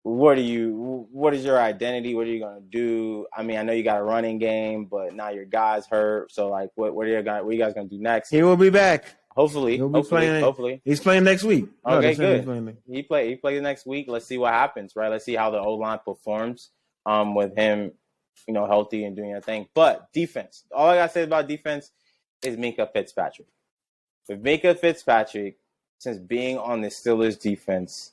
what is your identity? What are you going to do? I mean, I know you got a running game, but now your guy's hurt. So, what are you guys going to do next? He will be back. Hopefully. Hopefully. He's playing next week. Okay, good. He plays next week. Let's see what happens, right? Let's see how the O-line performs with him, healthy and doing a thing. But defense. All I got to say about defense is Minkah Fitzpatrick. With Minkah Fitzpatrick, since being on the Steelers defense,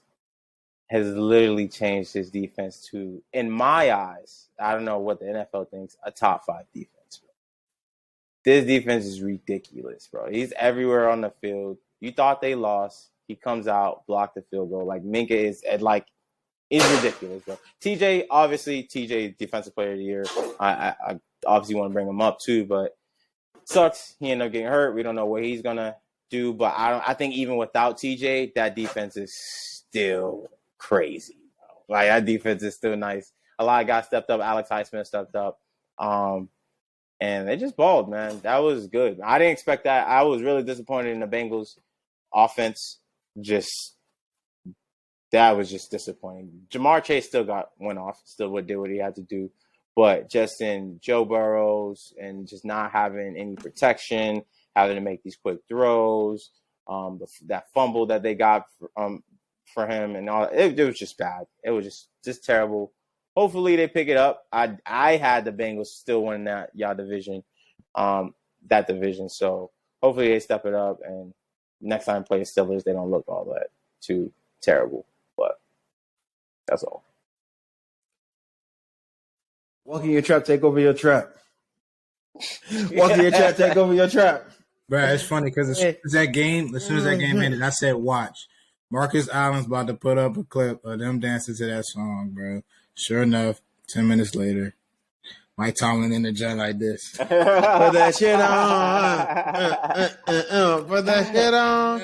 has literally changed his defense to, in my eyes, I don't know what the NFL thinks, a top 5 defense, bro. This defense is ridiculous, bro. He's everywhere on the field. You thought they lost. He comes out, blocked the field goal. Minkah is ridiculous, bro. TJ, Defensive Player of the Year. I obviously want to bring him up too, but sucks. He ended up getting hurt. We don't know what he's gonna do, but I think even without TJ, that defense is still crazy, bro. That defense is still nice. A lot of guys stepped up. Alex Highsmith stepped up, and they just balled, man. That was good. I didn't expect that. I was really disappointed in the Bengals offense. That was just disappointing. Jamar Chase still went off, still did what he had to do. But just in Joe Burrows and just not having any protection, having to make these quick throws, that fumble that they got for him and all, it was just bad. It was just terrible. Hopefully they pick it up. I had the Bengals still winning that division, that division. So hopefully they step it up, and next time play Steelers, they don't look all that too terrible. But that's all. Walk in your trap, take over your trap. Walk in your trap, take over your trap. Bro, it's funny because as soon as that game ended, I said, watch. Marcus Allen's about to put up a clip of them dancing to that song, bro. Sure enough, 10 minutes later, Mike Tomlin in the joint like this. Put that shit on. Put that shit on.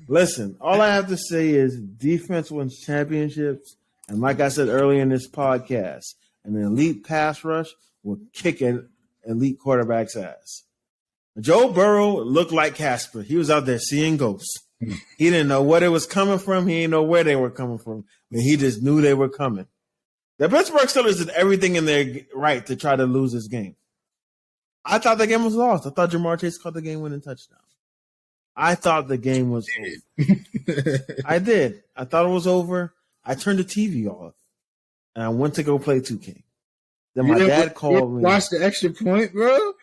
Listen, all I have to say is defense wins championships. And like I said earlier in this podcast, an elite pass rush will kick an elite quarterback's ass. Joe Burrow looked like Casper. He was out there seeing ghosts. He didn't know what it was coming from. He didn't know where they were coming from. But he just knew they were coming. The Pittsburgh Steelers did everything in their right to try to lose this game. I thought the game was lost. I thought Jamar Chase caught the game-winning touchdown. I thought the game was over. I did. I thought it was over. I turned the TV off, and I went to go play 2K. Then my dad called me. Watch the extra point, bro.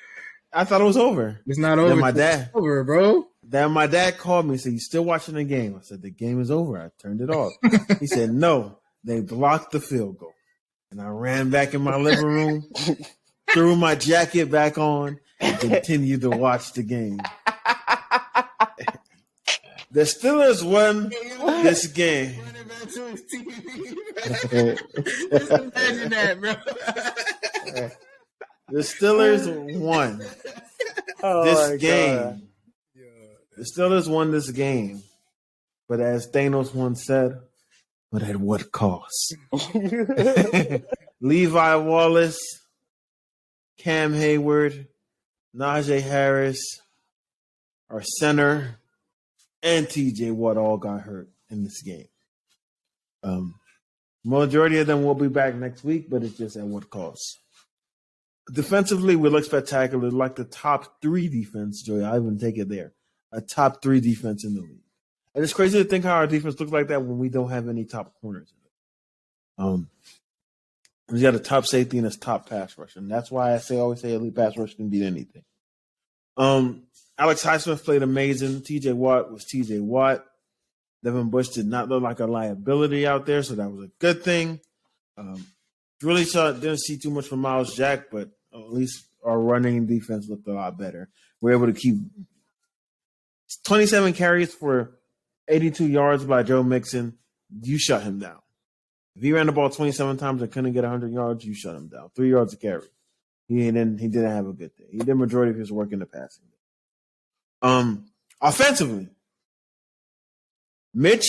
I thought it was over. It's not over. Then my dad, it's over, bro. Then my dad called me and said, "You still watching the game?" I said, "The game is over." I turned it off. He said, "No, they blocked the field goal." And I ran back in my living room, threw my jacket back on, and continued to watch the game. The Steelers won this game. Just imagine that, bro. The Steelers won this game. The Steelers won this game. But as Thanos once said, but at what cost? Levi Wallace, Cam Hayward, Najee Harris, our center, and TJ Watt all got hurt in this game. Majority of them will be back next week, but it's just at what cost. Defensively, we look spectacular, like the top 3 defense, Joey. I even take it there. A top 3 defense in the league. And it's crazy to think how our defense looks like that when we don't have any top corners in it. We got a top safety and a top pass rusher. And that's why I always say elite pass rush can beat anything. Alex Highsmith played amazing. TJ Watt was TJ Watt. Devin Bush did not look like a liability out there, so that was a good thing. Really didn't see too much from Miles Jack, but at least our running defense looked a lot better. We're able to keep 27 carries for 82 yards by Joe Mixon. You shut him down. If he ran the ball 27 times and couldn't get 100 yards, you shut him down. 3 yards a carry. He didn't have a good day. He did majority of his work in the passing. Offensively, Mitch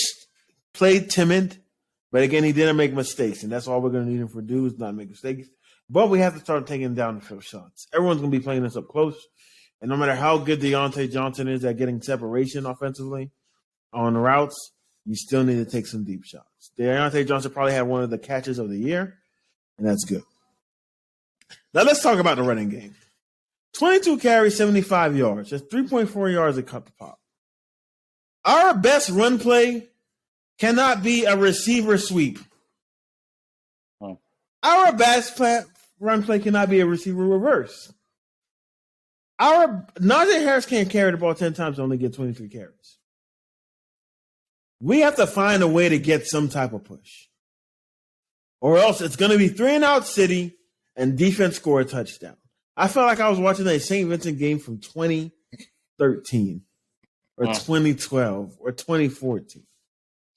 played timid, but again, he didn't make mistakes, and that's all we're going to need him for do is not make mistakes. But we have to start taking down the field shots. Everyone's going to be playing us up close, and no matter how good Deontay Johnson is at getting separation offensively on the routes, you still need to take some deep shots. Deontay Johnson probably had one of the catches of the year, and that's good. Now let's talk about the running game. 22 carries, 75 yards. That's 3.4 yards a cut to pop. Our best run play cannot be a receiver sweep. Our best run play cannot be a receiver reverse. Our Najee Harris can't carry the ball 10 times and only get 23 carries. We have to find a way to get some type of push. Or else it's going to be 3-and-out city and defense score a touchdown. I felt like I was watching a St. Vincent game from 2013 or 2012 or 2014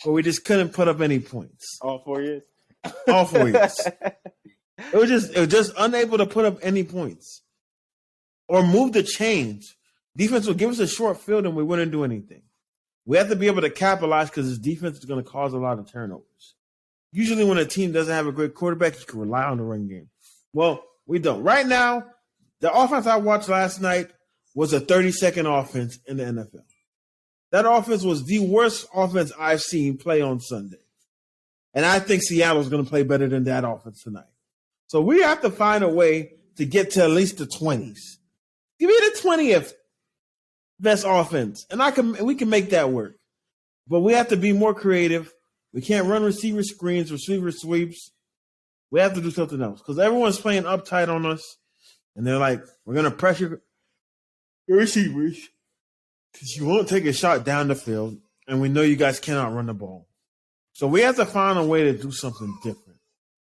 where we just couldn't put up any points. All 4 years? All 4 years. It was just unable to put up any points or move the chains. Defense would give us a short field and we wouldn't do anything. We have to be able to capitalize because this defense is going to cause a lot of turnovers. Usually when a team doesn't have a great quarterback, you can rely on the run game. Well, we don't. Right now, the offense I watched last night was a 30-second offense in the NFL. That offense was the worst offense I've seen play on Sunday. And I think Seattle's going to play better than that offense tonight. So we have to find a way to get to at least the 20s. Give me the 20th best offense, and we can make that work. But we have to be more creative. We can't run receiver screens, receiver sweeps. We have to do something else because everyone's playing uptight on us, and they're like, we're going to pressure your receivers because you won't take a shot down the field, and we know you guys cannot run the ball. So we have to find a way to do something different.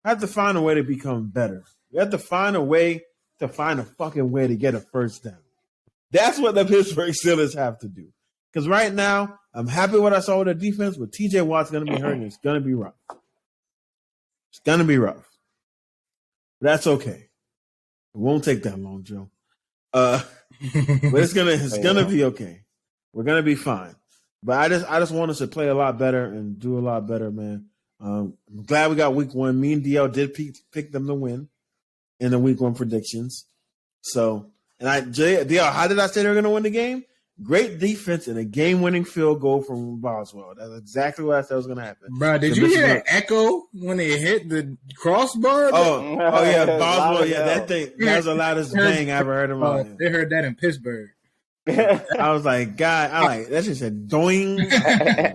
We have to find a way to become better. We have to find a way to find a fucking way to get a first down. That's what the Pittsburgh Steelers have to do. Because right now, I'm happy with what I saw with the defense, but TJ Watt's going to be hurt, and it's going to be rough. It's going to be rough. But that's okay. It won't take that long, Joe. But it's gonna be okay. We're going to be fine. But I just want us to play a lot better and do a lot better, man. I'm glad we got week 1. Me and DL did pick them to win in the week 1 predictions. So, and DL, how did I say they were going to win the game? great defense, and a game-winning field goal from Boswell. That's exactly what I said was going to happen. Bro, did So you this hear is that echo when it hit the crossbar? Oh yeah, Boswell. Yeah, Loud that thing. That was the loudest bang I ever heard in my life. They heard that in Pittsburgh. I was like, God, that shit said doing. Yeah,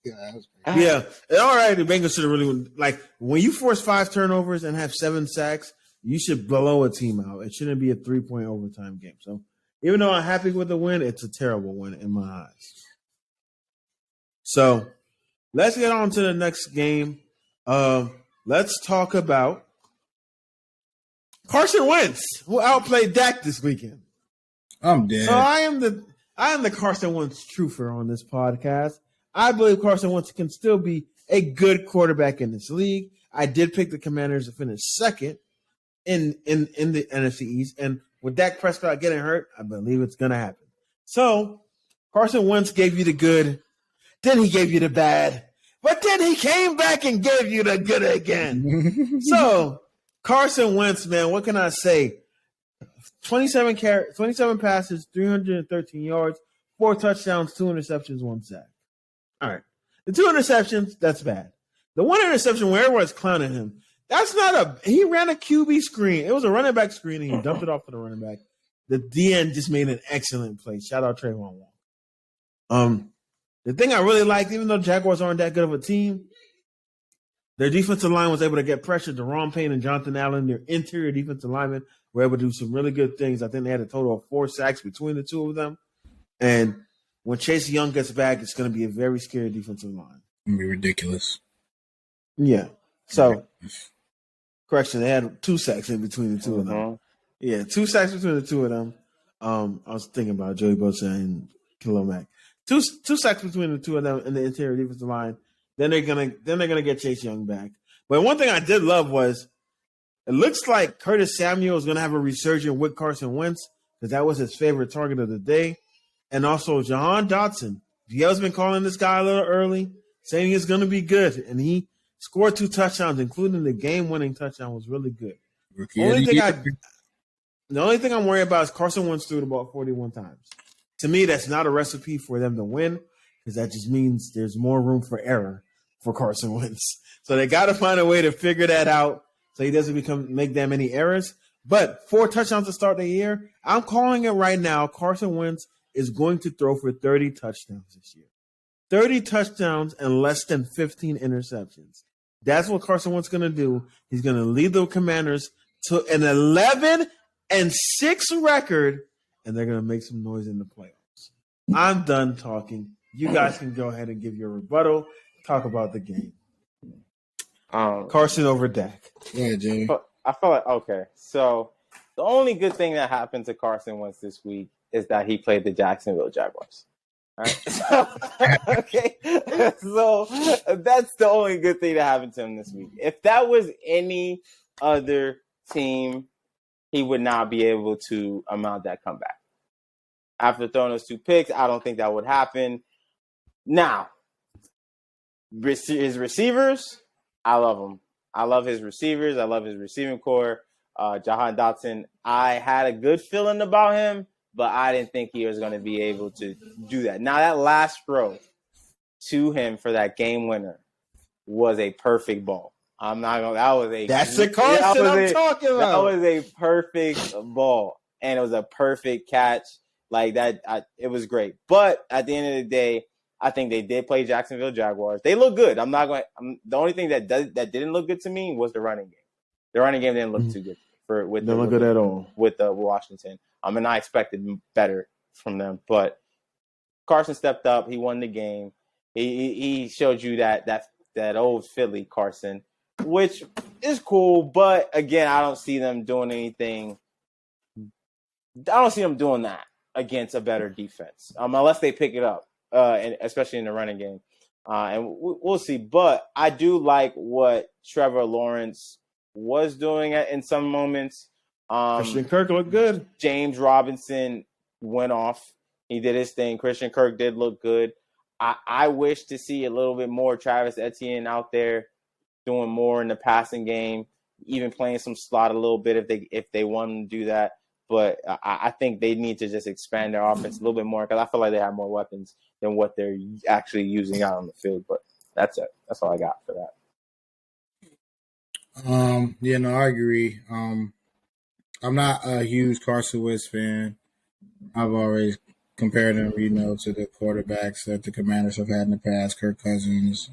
that was Yeah, all right. The Bengals should have really when you force 5 turnovers and have 7 sacks, you should blow a team out. It shouldn't be a 3-point overtime game. So even though I'm happy with the win, it's a terrible win in my eyes. So let's get on to the next game. Let's talk about Carson Wentz, who outplayed Dak this weekend. I'm dead. So I am the Carson Wentz truther on this podcast. I believe Carson Wentz can still be a good quarterback in this league. I did pick the Commanders to finish second in the NFC East, and with Dak Prescott getting hurt, I believe it's going to happen. So Carson Wentz gave you the good, then he gave you the bad, but then he came back and gave you the good again. So Carson Wentz, man, what can I say? 27 passes, 313 yards, 4 touchdowns, 2 interceptions, 1 sack. All right. The 2 interceptions, that's bad. The 1 interception where everyone's clowning him, he ran a QB screen. It was a running back screen, and he dumped it off to the running back. The DN just made an excellent play. Shout out Trayvon Walker. The thing I really liked, even though Jaguars aren't that good of a team, their defensive line was able to get pressure. Deron Payne and Jonathan Allen, their interior defensive linemen, were able to do some really good things. I think they had a total of 4 sacks between the two of them. And when Chase Young gets back, it's going to be a very scary defensive line. It's going to be ridiculous. Yeah. So, correction, they had 2 sacks in between the two of them. Yeah, 2 sacks between the two of them. I was thinking about Joey Bosa and Khalil Mack. Two sacks between the two of them in the interior defensive line. Then they're gonna get Chase Young back. But one thing I did love was it looks like Curtis Samuel is gonna have a resurgence with Carson Wentz because that was his favorite target of the day, and also Jahan Dotson. DL's been calling this guy a little early, saying he's gonna be good, and he scored 2 touchdowns, including the game-winning touchdown was really good. The only thing I'm worried about is Carson Wentz threw the ball 41 times. To me, that's not a recipe for them to win because that just means there's more room for error for Carson Wentz. So they got to find a way to figure that out so he doesn't make that many errors. But 4 touchdowns to start the year, I'm calling it right now. Carson Wentz is going to throw for 30 touchdowns this year. 30 touchdowns and less than 15 interceptions. That's what Carson Wentz is going to do. He's going to lead the Commanders to an 11-6 record, and they're going to make some noise in the playoffs. I'm done talking. You guys can go ahead and give your rebuttal. Talk about the game. Carson over Dak. Yeah, Jimmy. I feel like, okay, so the only good thing that happened to Carson Wentz this week is that he played the Jacksonville Jaguars. All right. Okay. So that's the only good thing that happened to him this week. If that was any other team, he would not be able to mount that comeback. After throwing those 2 picks, I don't think that would happen. Now, his receivers, I love them. I love his receivers. I love his receiving core. Jahan Dotson, I had a good feeling about him, but I didn't think he was going to be able to do that. Now, that last throw to him for that game winner was a perfect ball. I'm not going to – That's the Carson I'm talking about. That was a perfect ball, and it was a perfect catch. Like that, it was great. But at the end of the day, I think they did play Jacksonville Jaguars. They look good. The only thing that didn't look good to me was the running game. The running game didn't look too good Didn't look good at all with Washington. And I expected better from them. But Carson stepped up. He won the game. He showed you that old Philly Carson, which is cool. But again, I don't see them doing anything. I don't see them doing that against a better defense, unless they pick it up, and especially in the running game. And we'll see. But I do like what Trevor Lawrence was doing in some moments. Christian Kirk looked good. James Robinson went off. He did his thing. Christian Kirk did look good. I wish to see a little bit more Travis Etienne out there doing more in the passing game, even playing some slot a little bit if they want to do that. but I think they need to just expand their offense a little bit more because I feel like they have more weapons than what they're actually using out on the field. But that's it. That's all I got for that. Yeah, no, I agree. I'm not a huge Carson Wentz fan. I've always compared him, to the quarterbacks that the Commanders have had in the past. Kirk Cousins,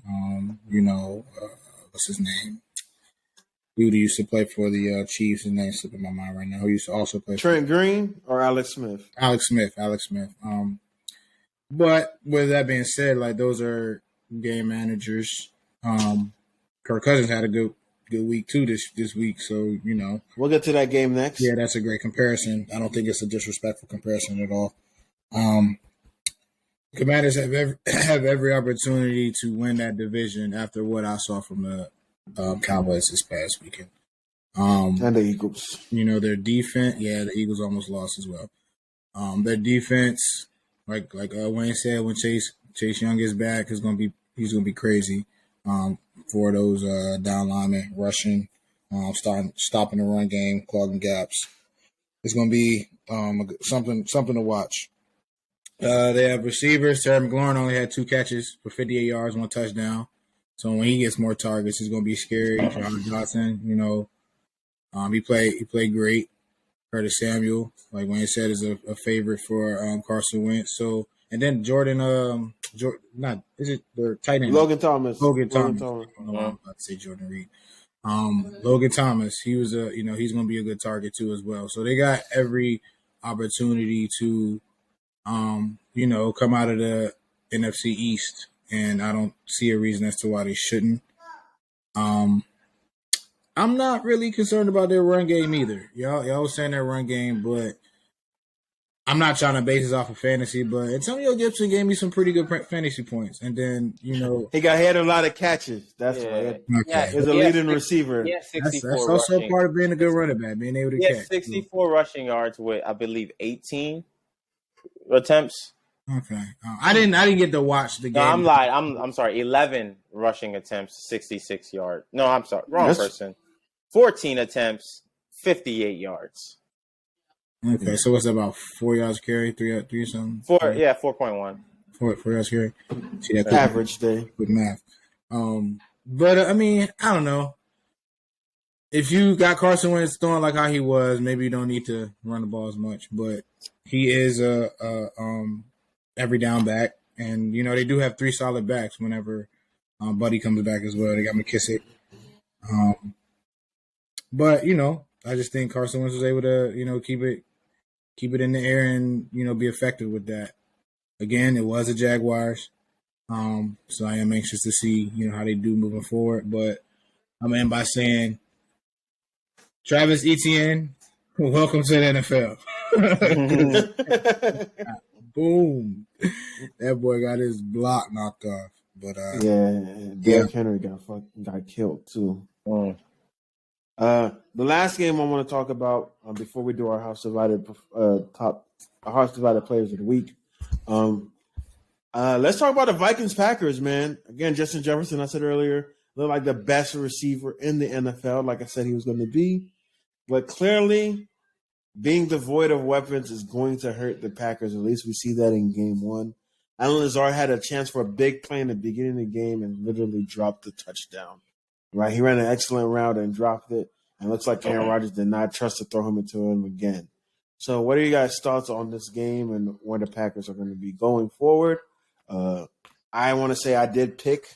what's his name? Dude who used to play for the Chiefs. His name's slipping my mind right now. Who used to also play Trent Green or Alex Smith? Alex Smith. But with that being said, like those are game managers. Kirk Cousins had a good week too this week, so we'll get to that game next. Yeah, that's a great comparison. I don't think it's a disrespectful comparison at all. Commanders have every opportunity to win that division after what I saw from the Cowboys this past weekend. And the Eagles. Their defense. Yeah, the Eagles almost lost as well. Their defense, like Wayne said, when Chase Young is back, he's gonna be crazy. For those down linemen rushing, stopping the run game, clogging gaps. It's gonna be something to watch. They have receivers. Terry McLaurin only had 2 catches for 58 yards, 1 touchdown. So when he gets more targets, it's going to be scary. John Johnson, he played great. Curtis Samuel, like Wayne said, is a favorite for Carson Wentz. So and then Jordan, is it the tight end? Logan Thomas. I don't know why I'm about to say Jordan Reed. Logan Thomas, he was he's going to be a good target too as well. So they got every opportunity to come out of the NFC East, and I don't see a reason as to why they shouldn't. I'm not really concerned about their run game either. Y'all was saying their run game, but I'm not trying to base this off of fantasy, but Antonio Gibson gave me some pretty good fantasy points. And then, he had a lot of catches. That's why. Okay. He's a leading receiver. Yeah, that's also part of being a good running back, being able to catch. 64 rushing yards with, I believe, 18 attempts. Okay. I didn't get to watch the game. No, I'm lying. I'm sorry. 11 rushing attempts, 66 yards. No, I'm sorry. Wrong person. 14 attempts, 58 yards. Okay, so what's that, about 4 yards carry, three something? 4.1. 4 yards carry. See that average day with math. But I don't know. If you got Carson Wentz throwing like how he was, maybe you don't need to run the ball as much. But he is a every down back, and they do have 3 solid backs whenever Buddy comes back as well. They got McKissick. But I just think Carson Wentz was able to keep it in the air and be effective with that. Again, it was the Jaguars, so I am anxious to see how they do moving forward. But I'm in by saying, Travis Etienne, welcome to the NFL. Boom, that boy got his block knocked off. But Derrick Henry got killed too. The last game I want to talk about before we do our house divided players of the week. Let's talk about the Vikings Packers, man. Again, Justin Jefferson, I said earlier, looked like the best receiver in the NFL. Like I said, he was going to be, but clearly, being devoid of weapons is going to hurt the Packers. At least we see that in Game 1. Allen Lazard had a chance for a big play in the beginning of the game and literally dropped the touchdown. Right, he ran an excellent route and dropped it. And it looks like Aaron Rodgers did not trust to throw him into him again. So what are you guys' thoughts on this game and where the Packers are going to be going forward? I want to say I did pick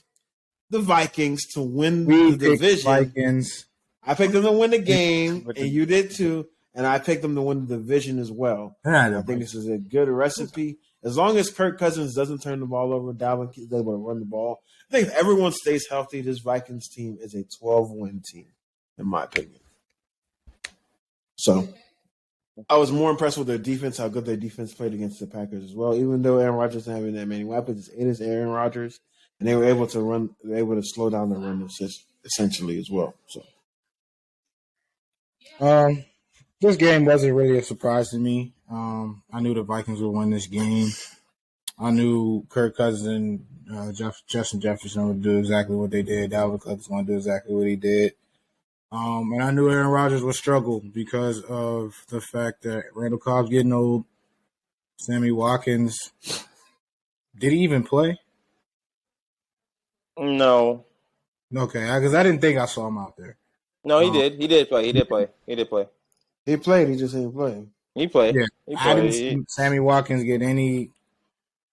the Vikings to win the division. Vikings. I picked them to win the game, and you did too. And I picked them to win the division as well. I think this is a good recipe. As long as Kirk Cousins doesn't turn the ball over, Dalvin is able to run the ball. I think if everyone stays healthy, this Vikings team is a 12-win team, in my opinion. So I was more impressed with their defense, how good their defense played against the Packers as well. Even though Aaron Rodgers doesn't have that many weapons, it is Aaron Rodgers, and they were able to slow down the run essentially as well. So, this game wasn't really a surprise to me. I knew the Vikings would win this game. I knew Kirk Cousins and Justin Jefferson would do exactly what they did. Dalvin Cook was going to do exactly what he did. And I knew Aaron Rodgers would struggle because of the fact that Randall Cobb's getting old. Sammy Watkins, did he even play? No. Okay, because I didn't think I saw him out there. No, he did. He did play. He did play. He played. He just didn't play. He played. Yeah, He I didn't played. see Sammy Watkins get any.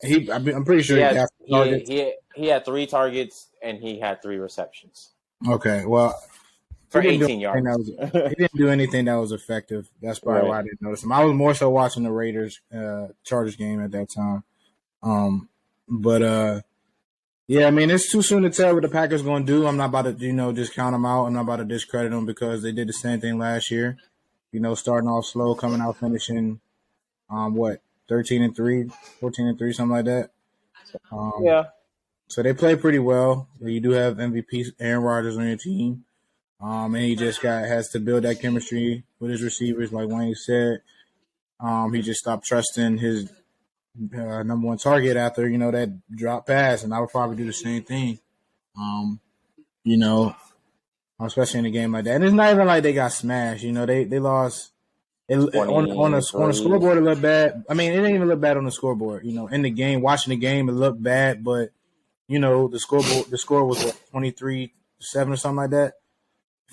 I'm pretty sure He he had got targets. he had 3 targets and he had 3 receptions Okay, well, for he didn't do 18 yards. he didn't do anything that was effective. That's probably why I didn't notice him. I was more so watching the Raiders Chargers game at that time. But yeah, I mean, it's too soon to tell what the Packers going to do. I'm not about to, just count them out. I'm not about to discredit them because they did the same thing last year. Starting off slow, coming out finishing, 13-3, 14-3, something like that. Yeah. So they play pretty well. You do have MVP Aaron Rodgers on your team. And he just has to build that chemistry with his receivers, like Wayne said. He just stopped trusting his number one target after, that drop pass, and I would probably do the same thing. Especially in a game like that. And it's not even like they got smashed. They lost. On the scoreboard, it looked bad. I mean, it didn't even look bad on the scoreboard. In the game, watching the game, it looked bad, but the score was 23-7 or something like that.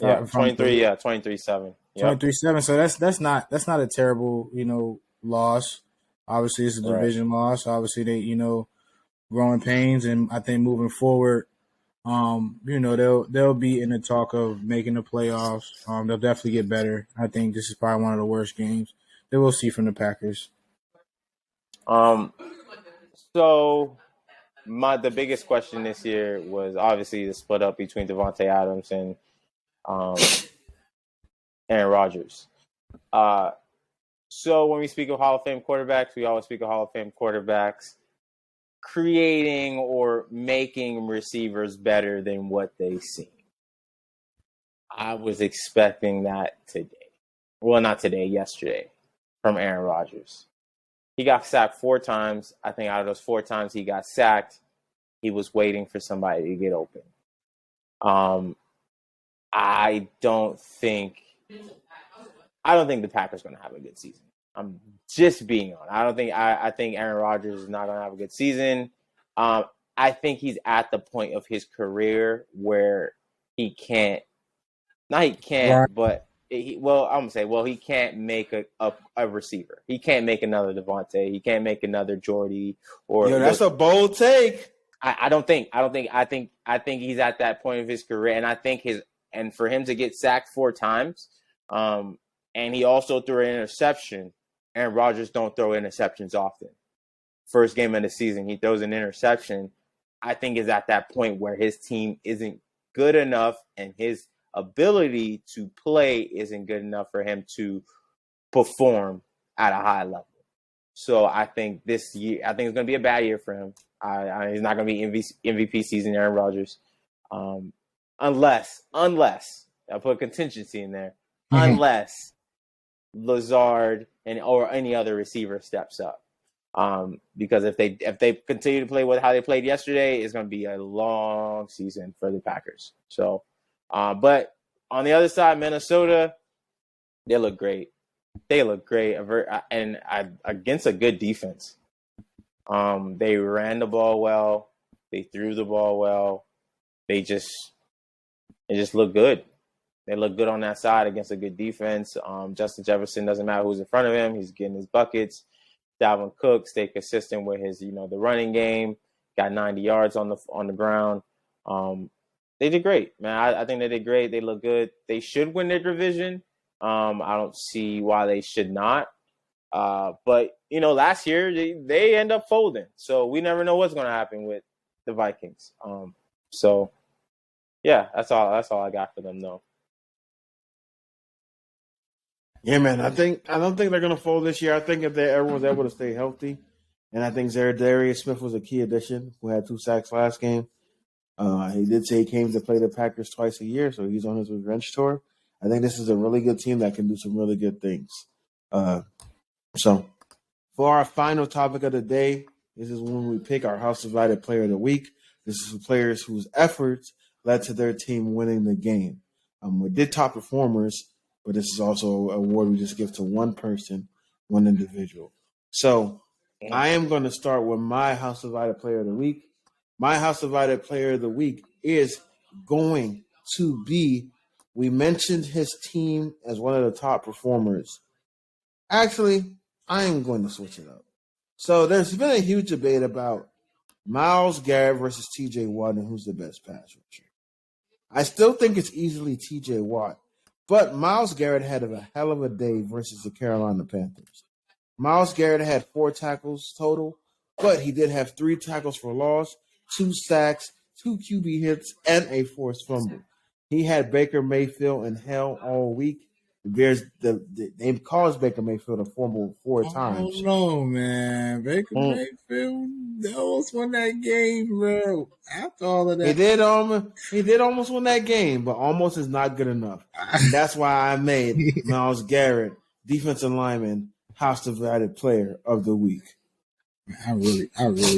Yeah, 23. Yeah, 23-7. 23-7. So that's not a terrible loss. Obviously, it's a division loss. Obviously, they growing pains, and I think moving forward, they'll be in the talk of making the playoffs. They'll definitely get better. I think this is probably one of the worst games that we'll see from the Packers. So the biggest question this year was obviously the split up between Davante Adams and Aaron Rodgers. So when we speak of Hall of Fame quarterbacks, we always speak of Hall of Fame quarterbacks creating or making receivers better than what they seem. I was expecting that today. Well, not today, yesterday, from Aaron Rodgers. He got sacked 4 times. I think out of those 4 times he got sacked, he was waiting for somebody to get open. I don't think the Packers are going to have a good season. I'm just being honest. I think Aaron Rodgers is not going to have a good season. I think he's at the point of his career where he can't. Not he can't, but he can't make a receiver. He can't make another Devontae. He can't make another Jordy. That's a bold take. I think he's at that point of his career, and I think and for him to get sacked 4 times, and he also threw an interception. Aaron Rodgers don't throw interceptions often. First game of the season, he throws an interception. I think is at that point where his team isn't good enough, and his ability to play isn't good enough for him to perform at a high level. So I think this year, it's going to be a bad year for him. He's not going to be MVP season, Aaron Rodgers, unless I put a contingency in there, unless Lazard or any other receiver steps up. Because if they continue to play with how they played yesterday, it's going to be a long season for the Packers. So, but on the other side, Minnesota, they look great. And against a good defense. They ran the ball well. They threw the ball well. They just look good. They look good on that side against a good defense. Justin Jefferson, doesn't matter who's in front of him. He's getting his buckets. Dalvin Cook stayed consistent with his, the running game. Got 90 yards on the ground. They did great, man. I think they did great. They look good. They should win their division. I don't see why they should not. But last year they end up folding, so we never know what's going to happen with the Vikings. So yeah, that's all I got for them, though. Yeah, man. I don't think they're going to fold this year. I think if everyone's able to stay healthy, and I think Darius Smith was a key addition, who had 2 sacks last game. He did say he came to play the Packers twice a year, so he's on his revenge tour. I think this is a really good team that can do some really good things. So for our final topic of the day, this is when we pick our House Divided Player of the Week. This is for players whose efforts led to their team winning the game. We did top performers, but this is also an award we just give to one person, one individual. So I am going to start with my House Divided Player of the Week. My House Divided Player of the Week is going to be, we mentioned his team as one of the top performers. Actually, I am going to switch it up. So there's been a huge debate about Myles Garrett versus TJ Watt and who's the best pass rusher. I still think it's easily TJ Watt, but Myles Garrett had a hell of a day versus the Carolina Panthers. Myles Garrett had 4 tackles total, but he did have 3 tackles for loss, 2 sacks, 2 QB hits, and a forced fumble. He had Baker Mayfield in hell all week. They caused Baker Mayfield to fumble 4 times. Oh no, man! Baker Mayfield almost won that game, bro. After all of that, He did almost win that game, but almost is not good enough. And that's why I made Myles Garrett, defensive lineman, House Divided Player of the Week. I really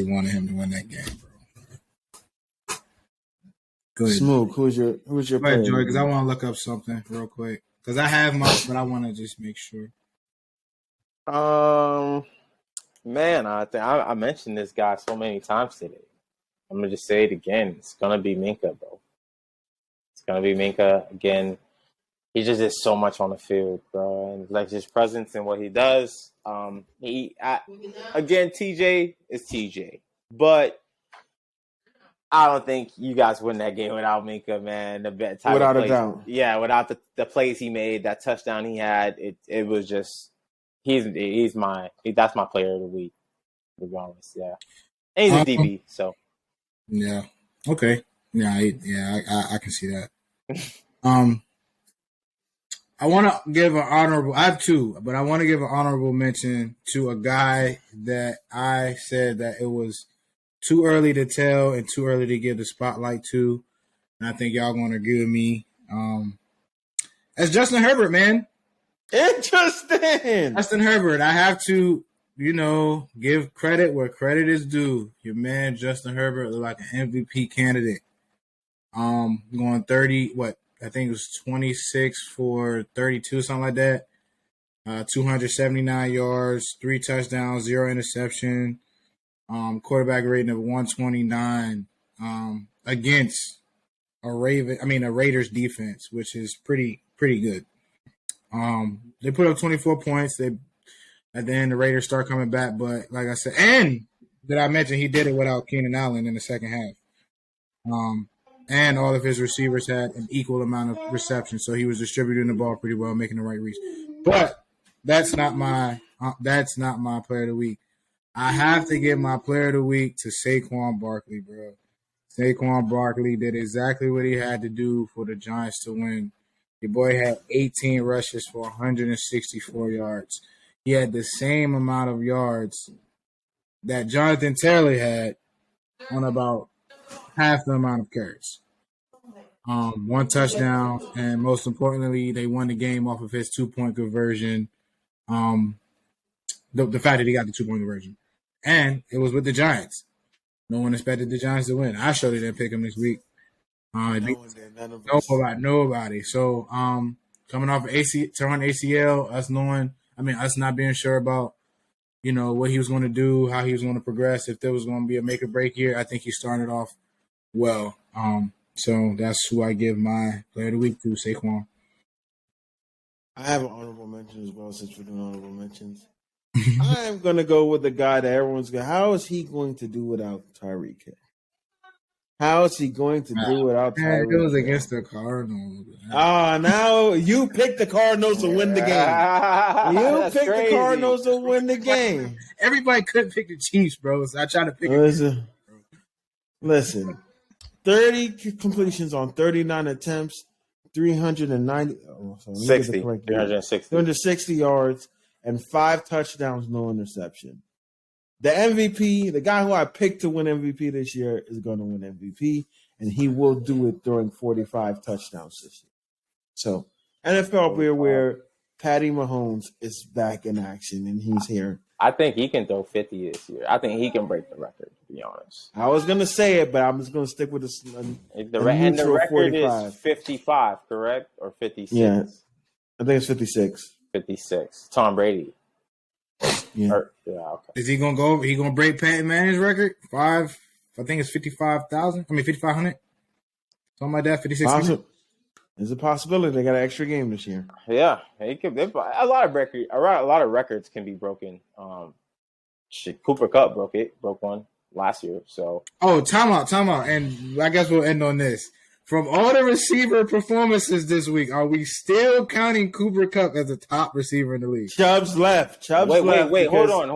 wanted him to win that game, bro. Go ahead. Smooth. Who's your Go ahead, Joy, because I want to look up something real quick. Because I have mine, but I want to just make sure. Man, I mentioned this guy so many times today. I'm gonna just say it again. It's gonna be Minka, bro. It's gonna be Minka again. He just did so much on the field, bro, and like his presence and what he does. TJ is TJ, but I don't think you guys win that game without Minka, man. Without a doubt. Yeah, without the plays he made, that touchdown he had, it was just that's my player of the week, regardless. Yeah, and he's a DB, so yeah, okay, I can see that. I want to give an honorable. I have 2, but I want to give an honorable mention to a guy that I said that it was too early to tell and too early to give the spotlight to. And I think y'all going to agree with me. That's Justin Herbert, man. Interesting. Justin Herbert. I have to, give credit where credit is due. Your man, Justin Herbert, looked like an MVP candidate. Going 30, I think it was 26 for 32, something like that. 279 yards, 3 touchdowns, 0 interception. Quarterback rating of 129 against a Raiders defense, which is pretty good. They put up 24 points. At the end, the Raiders start coming back, but like I said, and did I mention he did it without Keenan Allen in the second half? And all of his receivers had an equal amount of reception, so he was distributing the ball pretty well, making the right reads. But that's not my player of the week. I have to give my player of the week to Saquon Barkley, bro. Saquon Barkley did exactly what he had to do for the Giants to win. Your boy had 18 rushes for 164 yards. He had the same amount of yards that Jonathan Taylor had on about half the amount of carries. 1 touchdown, and most importantly, they won the game off of his 2-point conversion. The fact that he got the 2-point conversion. And it was with the Giants. No one expected the Giants to win. I surely didn't pick him this week. Nobody. So, coming off torn ACL, us not being sure about, what he was going to do, how he was going to progress, if there was going to be a make or break year, I think he started off well. So that's who I give my player of the week to, Saquon. I have an honorable mention as well, since we're doing honorable mentions. I am going to go with the guy that everyone's going to. How is he going to do without Tyreek Hill? How is he going to do without Tyreek Hill? It was against the Cardinals. Now you picked the Cardinals to win the game. You picked the Cardinals to win the game. Everybody couldn't pick the Chiefs, bro. So I tried to pick Listen, 30 completions on 39 attempts, 360 yards, and 5 touchdowns, no interception. The MVP, the guy who I picked to win MVP this year, is going to win MVP, and he will do it throwing 45 touchdowns this year. So, NFL be aware, Patty Mahomes is back in action, and he's here. I think he can throw 50 this year. I think he can break the record, to be honest. I was gonna say it, but I'm just gonna stick with this. And the record 45. Is 55, correct? Or 56? Yeah, I think it's 56. 56. Tom Brady. Yeah. Okay. Is he gonna go? He gonna break Peyton Manning's record? I think it's 55,000. 5,500. Something like that. 56. There's a possibility they got an extra game this year. Yeah, he could. A lot of records can be broken. Cooper Kupp broke one last year. So time out, and I guess we'll end on this. From all the receiver performances this week, are we still counting Cooper Kupp as the top receiver in the league? Chubb's left. Wait, hold on.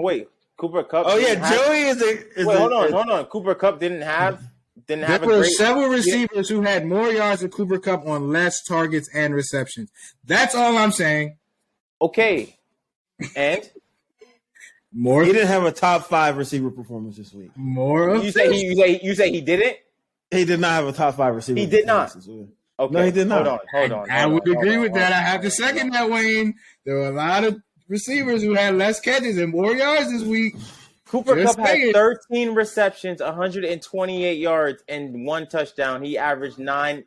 Cooper Kupp. Oh yeah, Joey hold on. Cooper Kupp didn't have there were several receivers who had more yards than Cooper Kupp on less targets and receptions. That's all I'm saying. Okay. And? More. He didn't have a top 5 receiver performance this week. You say he didn't? He did not have a top 5 receiver. He did not. Okay. No, he did not. Hold on. I would agree with that. I have to second that, Wayne. There were a lot of receivers who had less catches and more yards this week. Cooper Kupp had 13 receptions, 128 yards, and 1 touchdown. He averaged 9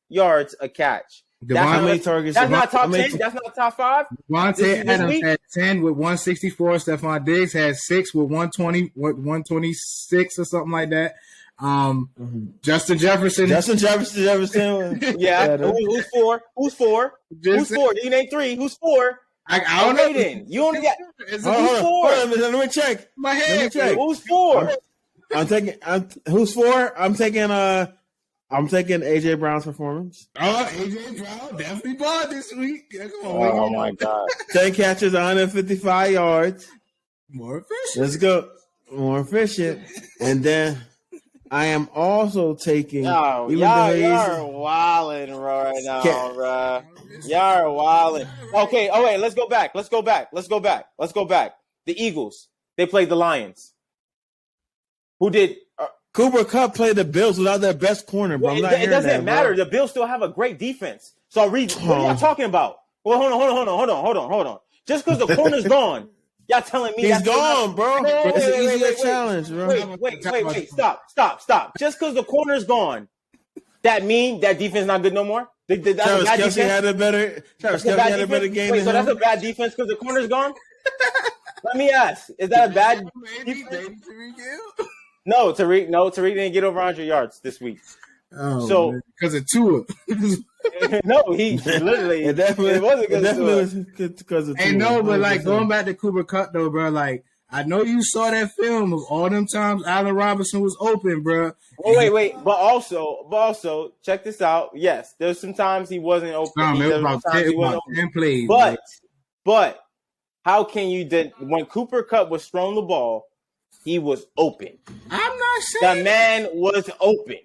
yards a catch. How many targets? That's not top 10. That's not top 5. Devontae Adams had 10 with 164. Stephon Diggs had 6 with 126 or something like that. Justin Jefferson. Yeah. Who's 4? Who's 4? You name 3. Who's 4? I don't know. Then. You only got. Who's 4? Hold on, let me check. My head. Who's 4? Who's 4? I'm taking AJ Brown's performance. Oh, AJ Brown definitely bought this week. Come on, oh my God! 10 catches, 155 yards. More efficient. Let's go. More efficient. And then I am also taking. Y'all wilding right now, bro. Y'all wilding. Okay. Oh wait, let's go back. The Eagles. They played the Lions. Who did? Cooper Kupp played the Bills without their best corner, bro. It doesn't matter. The Bills still have a great defense. So what are y'all talking about? Well, hold on. Just because the corner's gone, y'all telling me he's gone, bro. It's an easier challenge, bro. Wait. Stop. Just because the corner's gone, that mean that defense not good no more? Travis Kelce had a better game. Wait, so that's a bad defense because the corner's gone? Let me ask: is that a bad defense? No, Tariq didn't get over 100 yards this week. Oh, so because of Tua. No, he literally. It wasn't because of Tua. Hey, no, but like going back to Cooper Kupp though, bro. Like I know you saw that film of all them times Allen Robinson was open, bro. Oh, wait, but also check this out. Yes, there's some times he wasn't open. About 10 plays. But how can you when Cooper Kupp was throwing the ball? He was open. I'm not saying the man was open.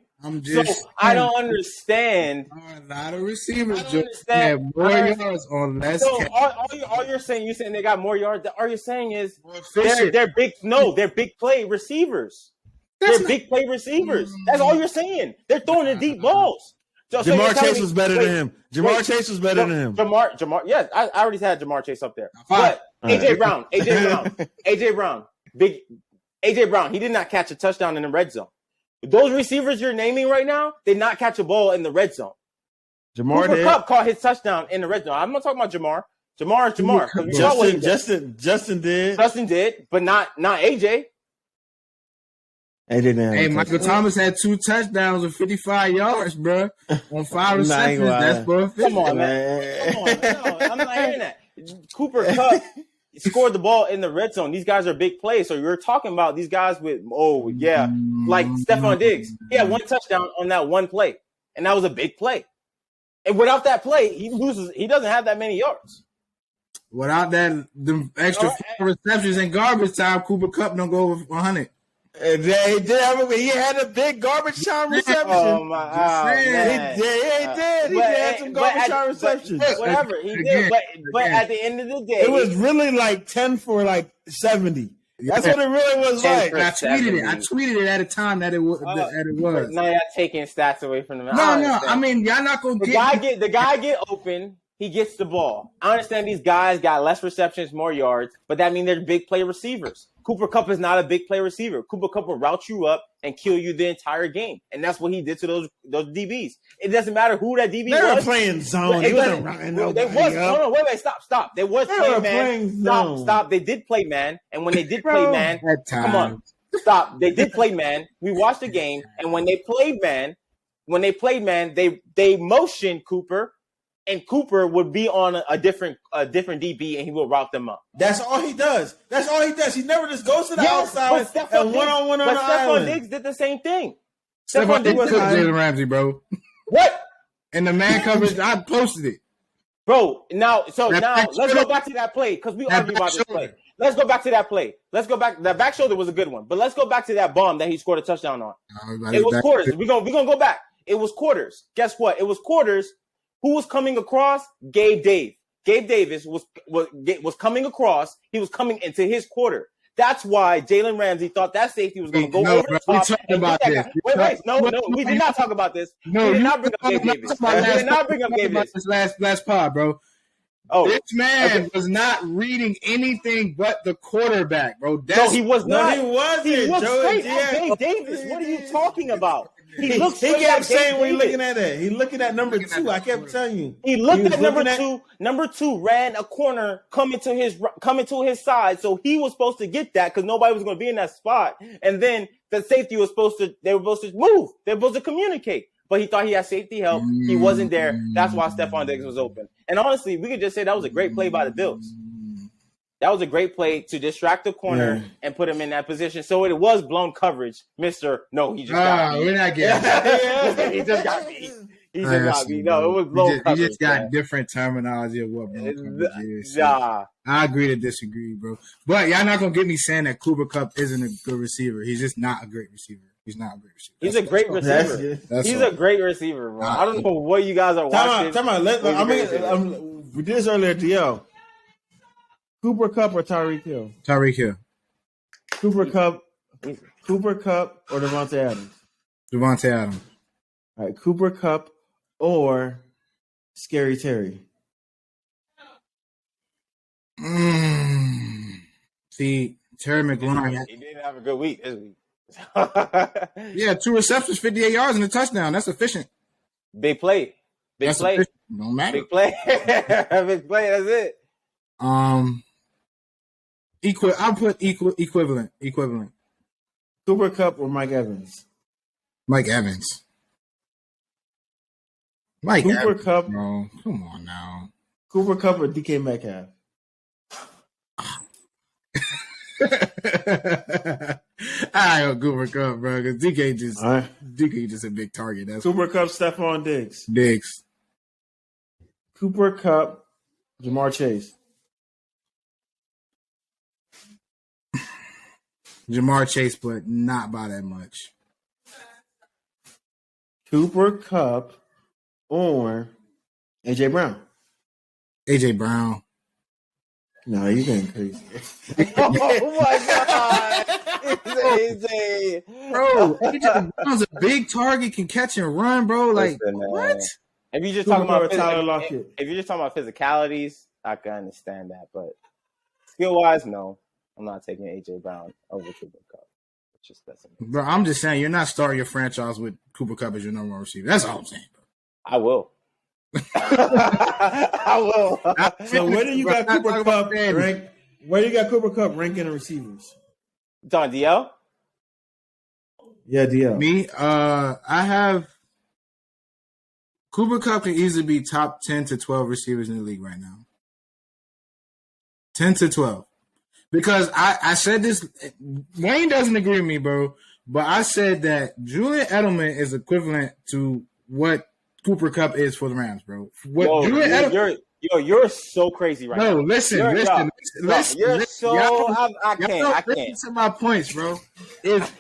I don't understand. A lot of receivers have more yards on less. So all you're saying they got more yards. All you're saying is they're big. No, they're big play receivers. Big play receivers. That's all you're saying. They're throwing the deep balls. Jamar Chase was better than him. Chase was better than him. Jamar. Yes, I already had Jamar Chase up there. But AJ Brown. Big. AJ Brown, he did not catch a touchdown in the red zone. Those receivers you're naming right now did not catch a ball in the red zone. Cooper Kupp caught his touchdown in the red zone. I'm not talking about Jamar. Jamar is Jamar. Justin did. Justin did, but not AJ. Hey, Michael Thomas had 2 touchdowns with 55 yards, bro. On 5 receptions. That's perfect. Come on, man. I'm not hearing that. Cooper Kupp scored the ball in the red zone. These guys are big plays. So you're talking about these guys with, like Stephon Diggs. He had 1 touchdown on that 1 play, and that was a big play. And without that play, he doesn't have that many yards. Without that, the extra 4 receptions in garbage time, Cooper Kupp don't go over 100. He had a big garbage time reception. Oh my God! He did. He had some garbage time receptions. Whatever he did, but at the end of the day, it was really like 10 for like 70. That's what it really was like. I tweeted it at a time that it was. Now y'all taking stats away from them. No. I mean, y'all not gonna the guy get open. he gets the ball. I understand these guys got less receptions, more yards, but that means they're big play receivers. Cooper Kupp is not a big play receiver. Cooper Kupp will route you up and kill you the entire game. And that's what he did to those DBs. It doesn't matter who that DB They were was. playing zone. They wasn't running nobody up. No, wait, stop. They was playing man. Stop. They did play man. And when they did play man, come on. Stop. They did play man. We watched the game. And when they played man, they motioned Cooper. And Cooper would be on a different DB, and he will route them up. That's all he does. He never just goes to the outside and one-on-one on the island. Stephon Diggs did the same thing. Stephon Diggs was Jalen Ramsey, bro. What? And the man coverage, I posted it. Bro, now let's go back to that play because we argued about this play. Let's go back to that play. That back shoulder was a good one. But let's go back to that bomb that he scored a touchdown on. It was quarters. We're gonna go back. It was quarters. Guess what? It was quarters. Who was coming across? Gabe Davis was coming across. He was coming into his quarter. That's why Jalen Ramsey thought that safety was going to go over the top. We did not talk about this. We did not bring up Gabe Davis. We did not bring up Gabe Davis. Last pod, bro. Oh, this man was not reading anything but the quarterback, bro. No, he was not. No, he wasn't. He looked straight at Gabe Davis. What are you talking about? He kept saying when he looking at it. He looking at number 2. I kept telling you. He looked at number 2. Number 2 ran a corner coming to his side, so he was supposed to get that because nobody was going to be in that spot. And then the safety was supposed to move. They were supposed to communicate. But he thought he had safety help. He wasn't there. That's why Stephon Diggs was open. And honestly, we could just say that was a great play by the Bills. That was a great play to distract the corner and put him in that position. So it was blown coverage, Mr. No, he just got beat. We're not getting He just got beat. He just got beat. No, it was blown coverage. You just got different terminology of what blown coverage is. So I agree to disagree, bro. But y'all not going to get me saying that Cooper Kupp isn't a good receiver. He's just not a great receiver. He's not a great receiver. He's a great receiver. He's a great receiver, bro. I don't know what you guys are watching. Time out. We did this earlier, DL. Cooper Kupp or Tyreek Hill? Tyreek Hill. Cooper Kupp or Devontae Adams? Devontae Adams. All right, Cooper Kupp or Scary Terry? See, Terry McLaurin. He didn't have a good week this week. Yeah, 2 receptions, 58 yards, and a touchdown. That's efficient. Big play. Big play. Efficient. Don't matter. Big play. Big play. That's it. I'll put equivalent. Cooper Kupp or Mike Evans? Mike Evans. Cooper Kupp. Bro, come on now. Cooper Kupp or DK Metcalf? I go Cooper Kupp, bro, because DK just a big target. That's Cooper Kupp, Stephon Diggs. Diggs. Cooper Kupp, Jamar Chase. Jamar Chase, but not by that much. Cooper Kupp or AJ Brown? AJ Brown. No, you're getting crazy. Oh my God. AJ. Bro, AJ Brown's a big target, can catch and run, bro. Like, listen, what? If you're just talking about Tyler Lockett. If you're just talking about physicalities, I can understand that. But skill-wise, no. I'm not taking AJ Brown over Cooper Kupp. It's just that's bro, I'm just saying you're not starting your franchise with Cooper Kupp as your number 1 receiver. That's all I'm saying, bro. I will. I will. So where do you got Cooper Kupp rank? Where do you got Cooper Kupp ranking the receivers? Don DL? Yeah, DL. Me, I have Cooper Kupp can easily be top 10 to 12 receivers in the league right now. 10 to 12. Because I said this, Wayne doesn't agree with me, bro, but I said that Julian Edelman is equivalent to what Cooper Kupp is for the Rams, bro. You're so crazy right now. No, listen. I can't. Listen to my points, bro. If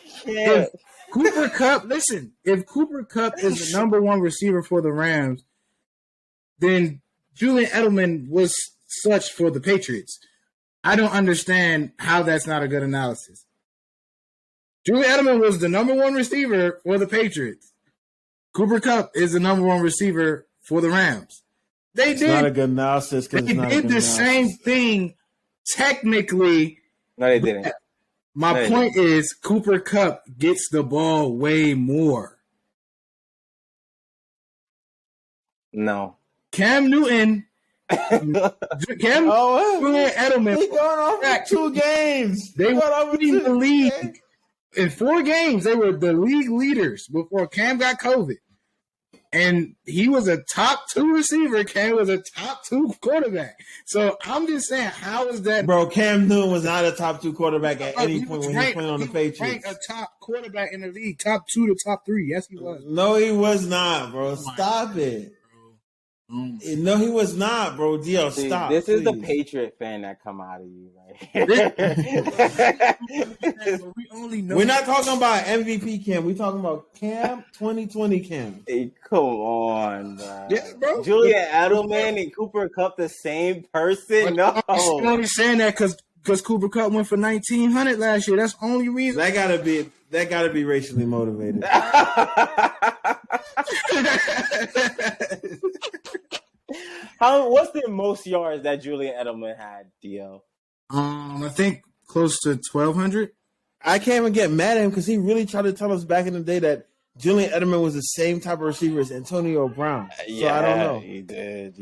Cooper Kupp, if Cooper Kupp is the number 1 receiver for the Rams, then Julian Edelman was such for the Patriots. I don't understand how that's not a good analysis. Julian Edelman was the number 1 receiver for the Patriots. Cooper Kupp is the number 1 receiver for the Rams. They It's not a did. good analysis because They it's not a did good the analysis. same thing technically. No, they didn't. My They point is Cooper Kupp gets the ball way more. No. Cam Newton, Julian Edelman, They going off back. 2 games. They going were off leading 2 the league. games. In 4 games, they were the league leaders before Cam got COVID. And he was a top 2 receiver. Cam was a top 2 quarterback. So I'm just saying, how is that? Bro, Cam Newton was not a top 2 quarterback at any He point was when he was playing on the ranked Patriots. a top quarterback in the league, top 2 to top 3. Yes, he was. No, he was not, bro. Stop it. No, he was not, bro. DL, See, stop. this is the please. Patriot fan that come out of you, right? We only know We're not talking about MVP Cam. We're talking about Cam 2020 Cam. Hey, come on, bro. Yeah, bro. Julian Edelman and Cooper Kupp the same person? No. I'm only saying that because Cooper Kupp went for 1,900 last year. That's the only reason. That gotta be racially motivated. What's the most yards that Julian Edelman had, DL? I think close to 1,200. I can't even get mad at him because he really tried to tell us back in the day that Julian Edelman was the same type of receiver as Antonio Brown. So I don't know. He did.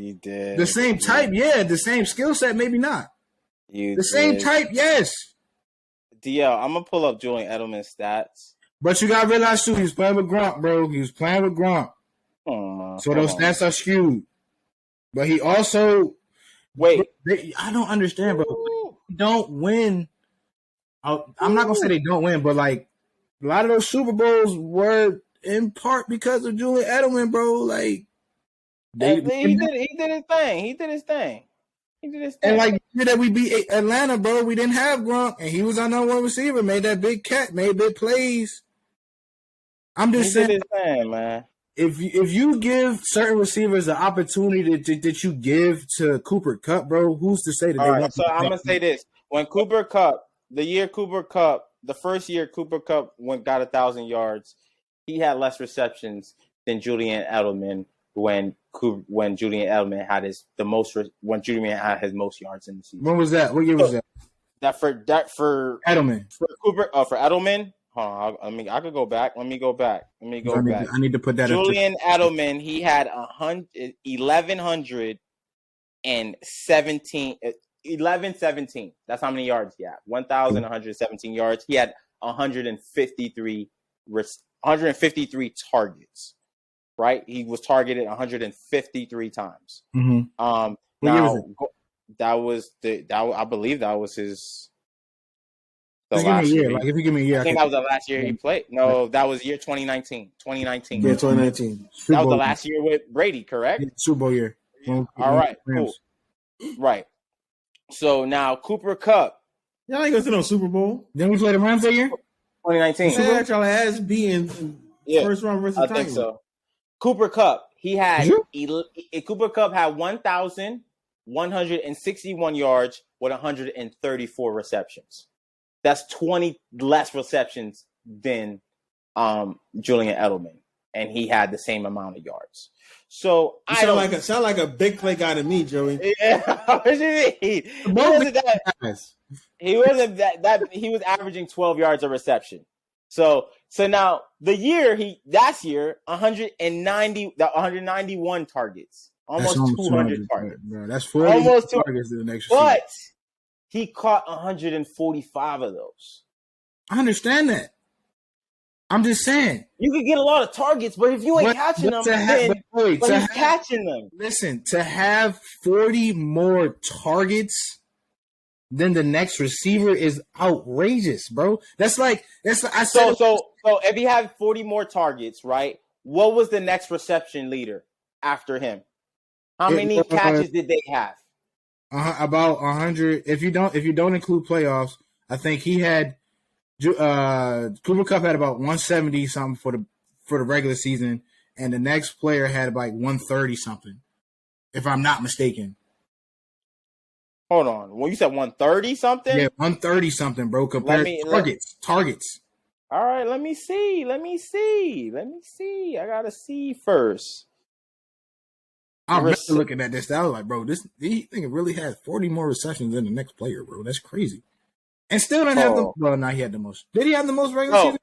The same type, yeah. The same skill set, maybe not. The same type, yes. DL, I'm going to pull up Julian Edelman's stats. But you got to realize, too, he was playing with Gronk, bro. He was playing with Gronk. So those stats are skewed. But he also... Wait. I don't understand, bro. They don't win. I'm not going to say they don't win, but, like, a lot of those Super Bowls were in part because of Julian Edelman, bro. Like, he did his thing. And like the year that we beat Atlanta, bro, we didn't have Gronk, and he was our number 1 receiver. Made that big cat, made big plays. I'm just saying, did his thing, man. If you give certain receivers the opportunity that you give to Cooper Kupp, bro, who's to say that? All right, so I'm gonna say this: when Cooper Kupp, the first year Cooper Kupp got 1,000 yards, he had less receptions than Julian Edelman when Julian Edelman had his most yards in the season. When was that? What year was that? That for Edelman. For Cooper for Edelman. Hold on, I could go back. Let me go back. I need to put that. Julian Edelman, he had 1,117. That's how many yards he had. 1,117 yards. He had 153 targets. Right, he was targeted 153 times. Mm-hmm. Now I believe that was his. Just give me a year. Like if you give me a year, I think that was the last year he played. No, that was year 2019. 2019. Yeah, 2019. That was the last year with Brady, correct? Yeah, Super Bowl year. All right, cool. Right. So now Cooper Kupp. Y'all ain't going to no Super Bowl. Then we played the Rams that year? 2019. So that y'all ass beating first round versus Titans. I think so. Cooper Kupp, Cooper Kupp had 1,161 yards with 134 receptions. That's 20 less receptions than Julian Edelman, and he had the same amount of yards. So sound like a big play guy to me, Joey. Yeah, what you mean? He wasn't that. He was averaging 12 yards a reception. So now last year 191 targets, almost 200 targets. Bro, that's 40 almost targets to the next but he caught 145 of those. I understand that. I'm just saying. You could get a lot of targets, but if you ain't catching them, he's catching them. Listen, to have 40 more targets than the next receiver is outrageous, bro. So if he had 40 more targets, right? What was the next reception leader after him? How many catches did they have? About 100. If you don't include playoffs, I think he had Cooper Kupp had about 170 something for the regular season, and the next player had about 130 something, if I'm not mistaken. Hold on. Well, you said 130 something? Yeah, 130 something, bro. Compared to targets. All right, let me see. I gotta see first. I remember looking at this. I was like, bro, this thing really has 40 more receptions than the next player, bro. That's crazy. And still didn't have the. Well, no, he had the most. Did he have the most regular season?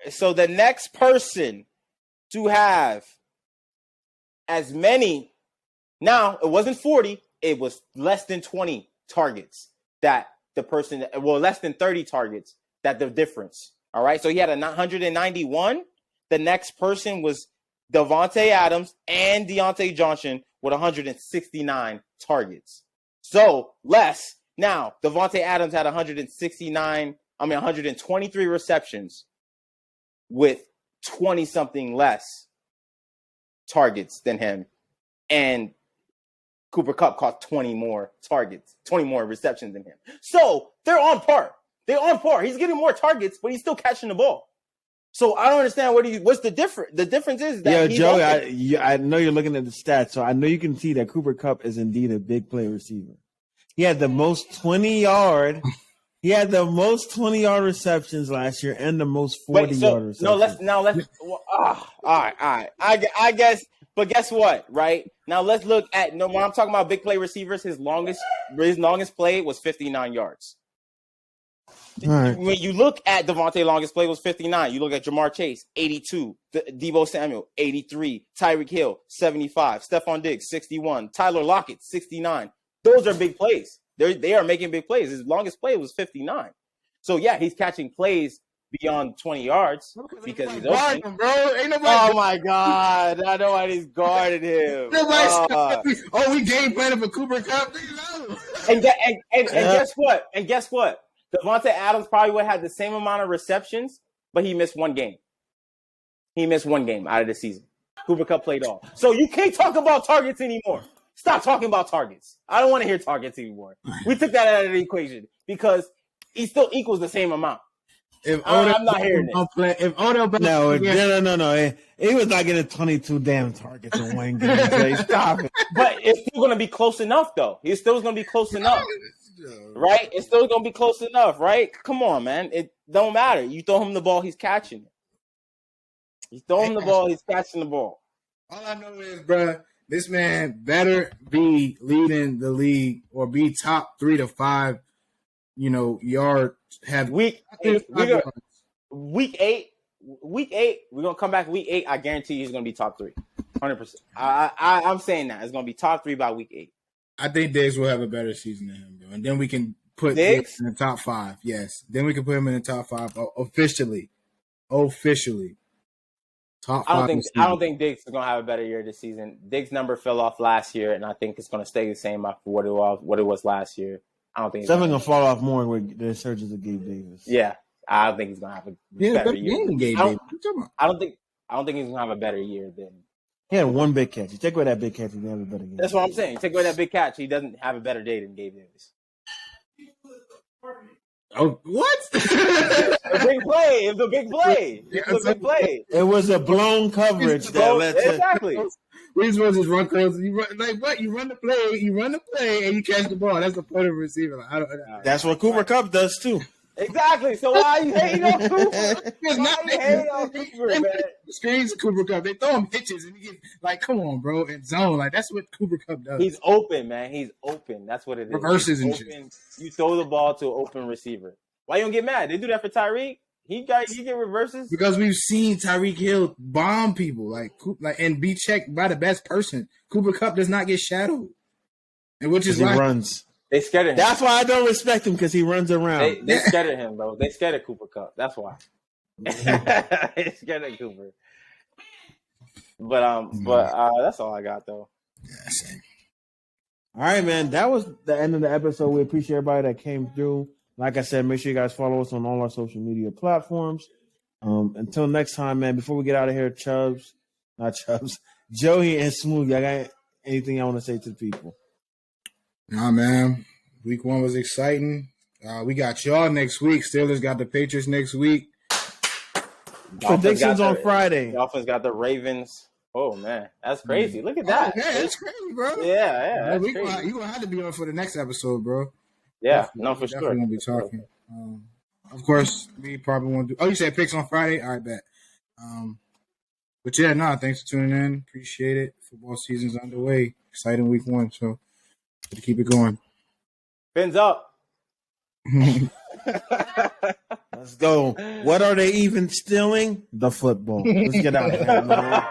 So the next person to have as many. Now it wasn't 40. It was less than 20 targets that the person. Well, less than 30 targets that the difference. All right. So he had a 191. The next person was Davante Adams and Deontay Johnson with 169 targets. So less. Now, Davante Adams had 123 receptions with 20-something less targets than him. And Cooper Kupp caught 20 more targets, 20 more receptions than him. So they're on par. They're on par. He's getting more targets, but he's still catching the ball. So I don't understand what's the difference. The difference is that Joey, I know you're looking at the stats, so I know you can see that Cooper Kupp is indeed a big play receiver. He had the most 20-yard. He had the most 20-yard receptions last year and the most 40-yard receptions. No, let's. All right. I guess, but guess what? Right now, let's look at. No, when I'm talking about big play receivers, his longest play was 59 yards. All right. When you look at Davante, longest play was 59. You look at Jamar Chase, 82. Deebo Samuel, 83. Tyreek Hill, 75. Stephon Diggs, 61. Tyler Lockett, 69. Those are big plays. They are making big plays. His longest play was 59. So, yeah, he's catching plays beyond 20 yards because he's open. Him, bro. Ain't nobody oh, my God. I know nobody's guarded him. We game planning for Cooper Kupp. And guess what? And guess what? Davante Adams probably would have the same amount of receptions, but he missed one game. He missed one game out of the season. Cooper Kupp played all. So you can't talk about targets anymore. Stop talking about targets. I don't want to hear targets anymore. We took that out of the equation because he still equals the same amount. I'm not hearing it. No. He was not getting 22 damn targets in one game. Stop it. But it's still going to be close enough, though. It's still going to be close enough. Right? It's still going to be close enough, right? Come on, man. It don't matter. You throw him the ball, he's catching it. You throw him the ball, he's catching the ball. All I know is, bro, this man better be leading the league or be top 3 to 5, yard. Have week 8. Week 8, we're going to come back week 8. I guarantee you he's going to be top 3. 100%. I'm saying that. It's going to be top 3 by week 8. I think Diggs will have a better season than him, bro. And then we can put Diggs in the top 5. Yes. Then we can put him in the top 5 officially. Top 5. I don't think Diggs is going to have a better year this season. Diggs' number fell off last year, and I think it's going to stay the same after what it was last year. I don't think it's definitely going to fall off more with the resurgence of Gabe Davis. Yeah. I don't think he's going to have a better year. I don't think he's going to have a better year than. He had one big catch. You take away that big catch, he didn't have a better game. That's what I'm saying. Take away that big catch, he doesn't have a better day than Gabe Davis. Oh, what? A big play. It was a big play. It was a blown coverage. Exactly. We're supposed to just run close. You run like what? You run the play, and you catch the ball. That's the point of a receiver. That's what Cooper Kupp does too. Exactly. So why are you hating on Cooper? Man? Screens Cooper Kupp. They throw him pitches, and he gets like, come on, bro, and zone. Like that's what Cooper Kupp does. He's open, man. He's open. That's what it is. Reverses and shit. You throw the ball to an open receiver. Why you don't get mad? They do that for Tyreek. He get reverses because we've seen Tyreek Hill bomb people like and be checked by the best person. Cooper Kupp does not get shadowed, and which is why he runs. They scared of him. That's why I don't respect him because he runs around. They scared of him, bro. They scared of Cooper Kupp. That's why. They scared of Cooper. But that's all I got though. Yeah, same. All right, man. That was the end of the episode. We appreciate everybody that came through. Like I said, make sure you guys follow us on all our social media platforms. Until next time, man. Before we get out of here, Joey and Smooth, y'all got anything I want to say to the people? Nah, man. Week 1 was exciting. We got y'all next week. Steelers got the Patriots next week. Predictions on Friday. Dolphins got the Ravens. Oh, man. That's crazy. Look at that. Oh, man, that's crazy, bro. Yeah. You're going to have to be on for the next episode, bro. Yeah, no, for sure. Definitely going to be talking. Of course, we probably won't do – you said picks on Friday? All right, bet. But, yeah, thanks for tuning in. Appreciate it. Football season's underway. Exciting week 1, so to keep it going. Fins up. Let's go. What are they even stealing? The football. Let's get out of here, man.